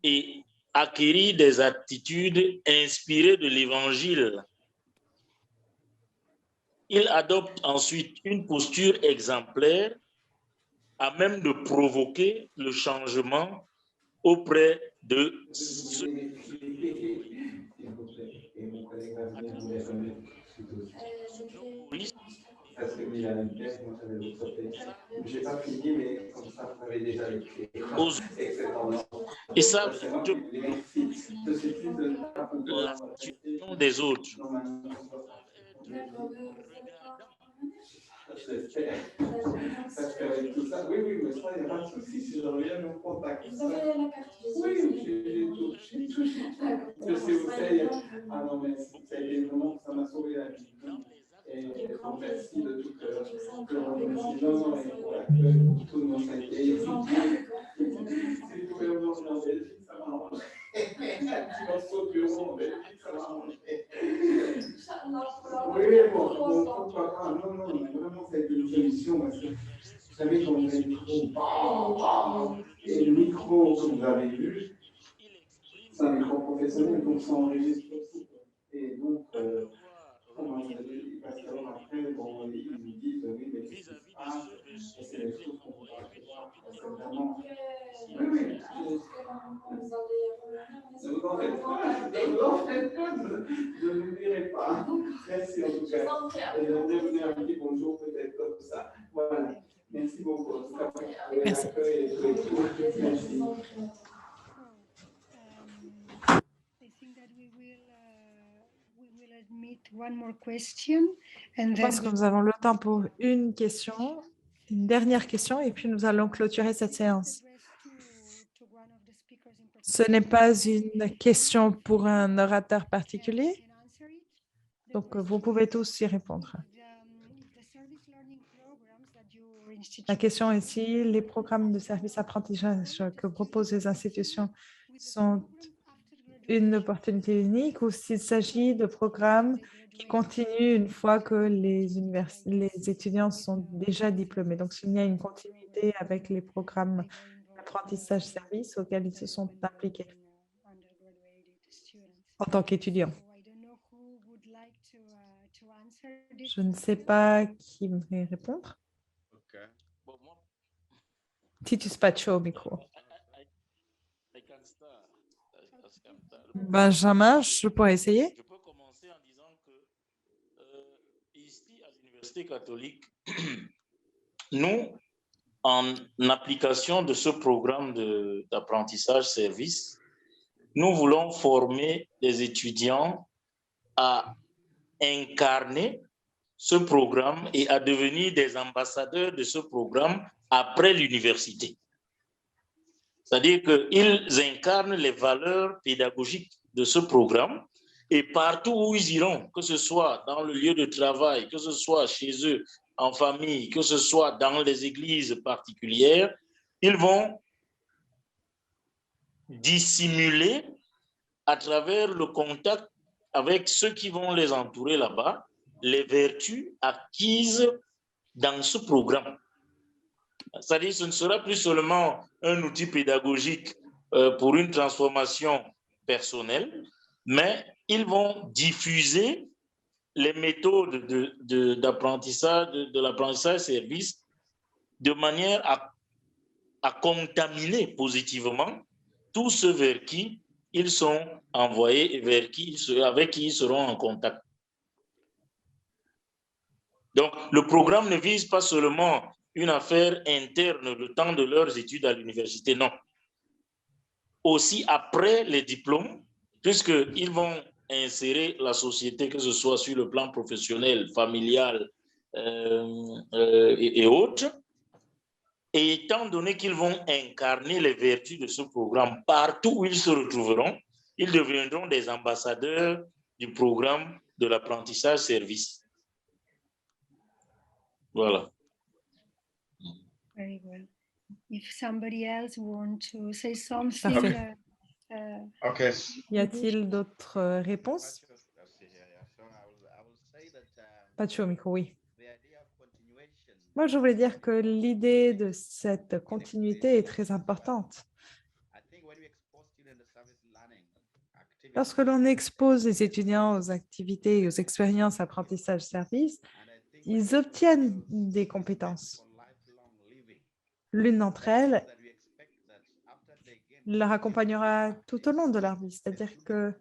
et acquérir des attitudes inspirées de l'Évangile. Il adopte ensuite une posture exemplaire à même de provoquer le changement auprès de ceux et ça, la situation des autres. Parce qu'avec tout ça, oui, mais ça, il n'y a pas de souci. Si je reviens, je vous contacte. Oui, j'ai tout. Je sais Ah non, mais ça a été vraiment, ça m'a sauvé la vie. Et donc, merci de tout cœur. Je remercie. Non, non, mais pour l'accueil, pour tout le monde, ça a été si le gouvernement en Belgique, ça m'arrange. Un petit morceau de bureau en Belgique, ça m'arrange. Oui, bon, pourquoi pas. Non, non, mais vraiment, ça a été une solution parce que vous savez, quand vous avez le micro, et le micro que vous avez vu, c'est un micro professionnel, donc ça enregistre aussi. Et donc, comment je dis, parce qu'après, bon, ils nous disent, oui, mais qu'est-ce qui se passe? Et c'est des choses qu'on ne peut pas prévoir. C'est vraiment. Oui, oui. Ne vous en faites pas, ne vous en faites pas, je ne l'oublierai pas. Merci en tout cas. Et j'aimerais vous dire un petit bonjour, peut-être comme ça. Voilà. Merci beaucoup. En tout cas, pour l'accueil et tout. Merci. Je pense que nous avons le temps pour une question, une dernière question, et puis nous allons clôturer cette séance. Ce n'est pas une question pour un orateur particulier, donc vous pouvez tous y répondre. La question est si les programmes de service apprentissage que proposent les institutions sont une opportunité unique ou s'il s'agit de programmes qui continuent une fois que les étudiants sont déjà diplômés. Donc, s'il y a une continuité avec les programmes d'apprentissage-service auxquels ils se sont impliqués en tant qu'étudiants. Je ne sais pas qui me répondre. Titus Pacho au micro. Benjamin, je pourrais essayer. Je peux commencer en disant que ici à l'Université catholique, nous, en application de ce programme d'apprentissage-service, nous voulons former les étudiants à incarner ce programme et à devenir des ambassadeurs de ce programme après l'université. C'est-à-dire qu'ils incarnent les valeurs pédagogiques de ce programme et partout où ils iront, que ce soit dans le lieu de travail, que ce soit chez eux, en famille, que ce soit dans les églises particulières, ils vont dissimuler à travers le contact avec ceux qui vont les entourer là-bas, les vertus acquises dans ce programme. C'est-à-dire que ce ne sera plus seulement un outil pédagogique pour une transformation personnelle, mais ils vont diffuser les méthodes d'apprentissage, de l'apprentissage-service de manière à contaminer positivement tous ceux vers qui ils sont envoyés et avec qui ils seront en contact. Donc, le programme ne vise pas seulement une affaire interne le temps de leurs études à l'université, non. Aussi après les diplômes, puisqu'ils vont insérer la société, que ce soit sur le plan professionnel, familial et autres, et étant donné qu'ils vont incarner les vertus de ce programme partout où ils se retrouveront, ils deviendront des ambassadeurs du programme de l'apprentissage-service. Voilà. Very well. If somebody else want to say something. Okay. Y a-t-il d'autres réponses? Pacho au micro, oui. Moi, je voulais dire que l'idée de cette continuité est très importante. Lorsque l'on expose les étudiants aux activités et aux expériences apprentissage-service, ils obtiennent des compétences. L'une d'entre elles leur accompagnera tout au long de leur vie, c'est-à-dire que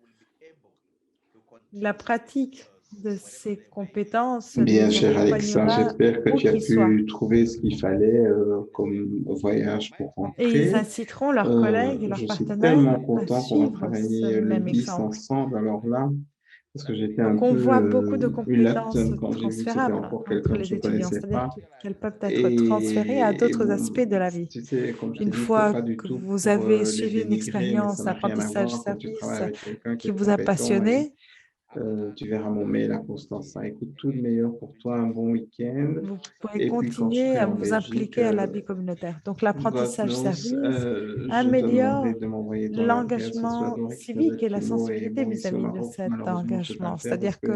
la pratique de ces compétences. Bien, cher Alexa, j'espère que tu as pu trouver ce qu'il fallait comme voyage pour rentrer. Et ils inciteront leurs collègues et leurs partenaires je suis tellement content qu'on va à suivre travailler ce le même 10 exemple. ensemble. Alors là, parce que j'étais un Donc, on peu voit beaucoup de compétences reluctant quand j'ai vu que c'était transférables encore entre quelqu'un que les je ne étudiants, connaissais c'est-à-dire pas. qu'elles peuvent être transférées à Et d'autres bon, aspects de la vie. tu sais, comme je Une t'ai dit, c'est fois pas du que tout vous pour avez les suivi une dénigrer, mais ça expérience n'a rien à voir. Quand tu apprentissage-service travailles avec quelqu'un qui qui est vous a compétent et passionné, tu verras mon mail à Constantin. Écoute, tout le meilleur pour toi, un bon week-end. vous pourrez Et puis, quand je continuer serai à en vous Belgique, impliquer à la vie communautaire. Donc, God knows, l'apprentissage-service je te demanderai améliore de m'envoyer ton adresse. Je l'engagement dois récupérer civique et le la keyboard. Et sensibilité bon, ici au vis-à-vis de Maroc, cet malheureusement, je ne peux pas engagement. le faire parce C'est-à-dire que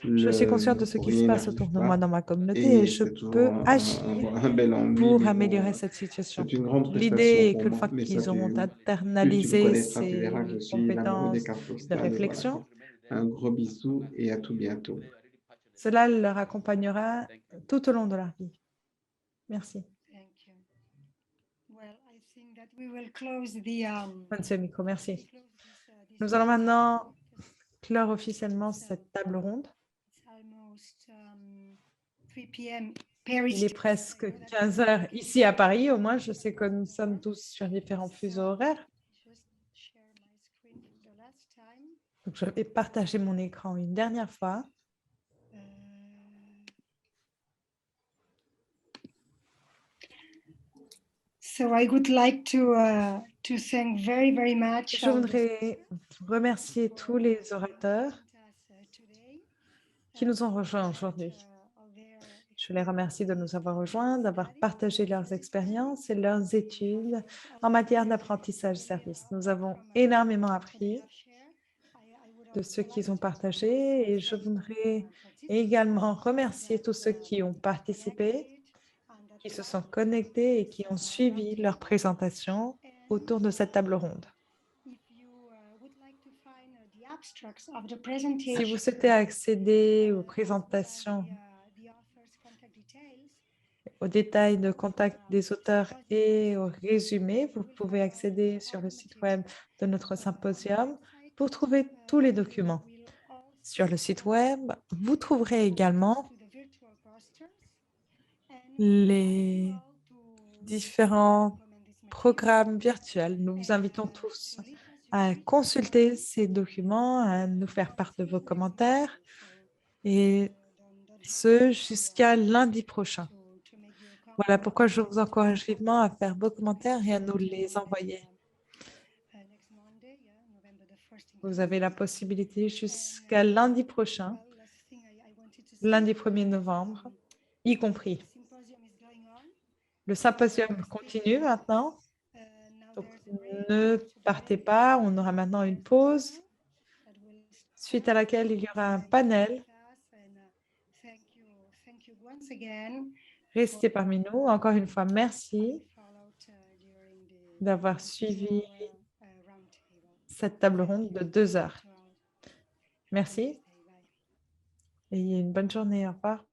que je suis consciente de ce qui se courrier passe autour n'arrive de moi pas. dans ma communauté et Et je c'est toujours peux agir un bel ennui, pour mais bon, améliorer cette situation. c'est une grande prestation L'idée est pour qu'une moi. fois Mais ça, qu'ils auront plus tu me internalisé connaîtras, tu verras que je ces suis l'amoureux des compétences cartes de postales. Et voilà, réflexion, quoi. Un gros bisou et à tout bientôt. cela leur accompagnera tout au long de leur vie. Merci. Thank you. Well, I think that we will close the Monsieur Miko, merci. this Nous allons maintenant clore officiellement cette table ronde. it's almost 3 p.m. Paris. Il est presque 15 heures ici à Paris. Au moins, je sais que nous sommes tous sur différents fuseaux horaires. Just share my screen for the last time. Donc, je vais partager mon écran une dernière fois. So I would like to thank very much. Je voudrais remercier tous les orateurs qui nous ont rejoints aujourd'hui. Je les remercie de nous avoir rejoints, d'avoir partagé leurs expériences et leurs études en matière d'apprentissage-service. Nous avons énormément appris de ce qu'ils ont partagé et je voudrais également remercier tous ceux qui ont participé, qui se sont connectés et qui ont suivi leur présentation autour de cette table ronde. Si vous souhaitez accéder aux présentations, aux détails de contact des auteurs et au résumé, vous pouvez accéder sur le site web de notre symposium pour trouver tous les documents. Sur le site web, vous trouverez également les différents programmes virtuels. Nous vous invitons tous à consulter ces documents, à nous faire part de vos commentaires et ce jusqu'à lundi prochain. Voilà pourquoi je vous encourage vivement à faire vos commentaires et à nous les envoyer. Vous avez la possibilité jusqu'à lundi prochain, lundi 1er novembre, y compris. Le symposium continue maintenant. Donc, ne partez pas, on aura maintenant une pause, suite à laquelle il y aura un panel. Restez parmi nous. Encore une fois, merci d'avoir suivi cette table ronde de 2 heures. Merci et une bonne journée. Au revoir.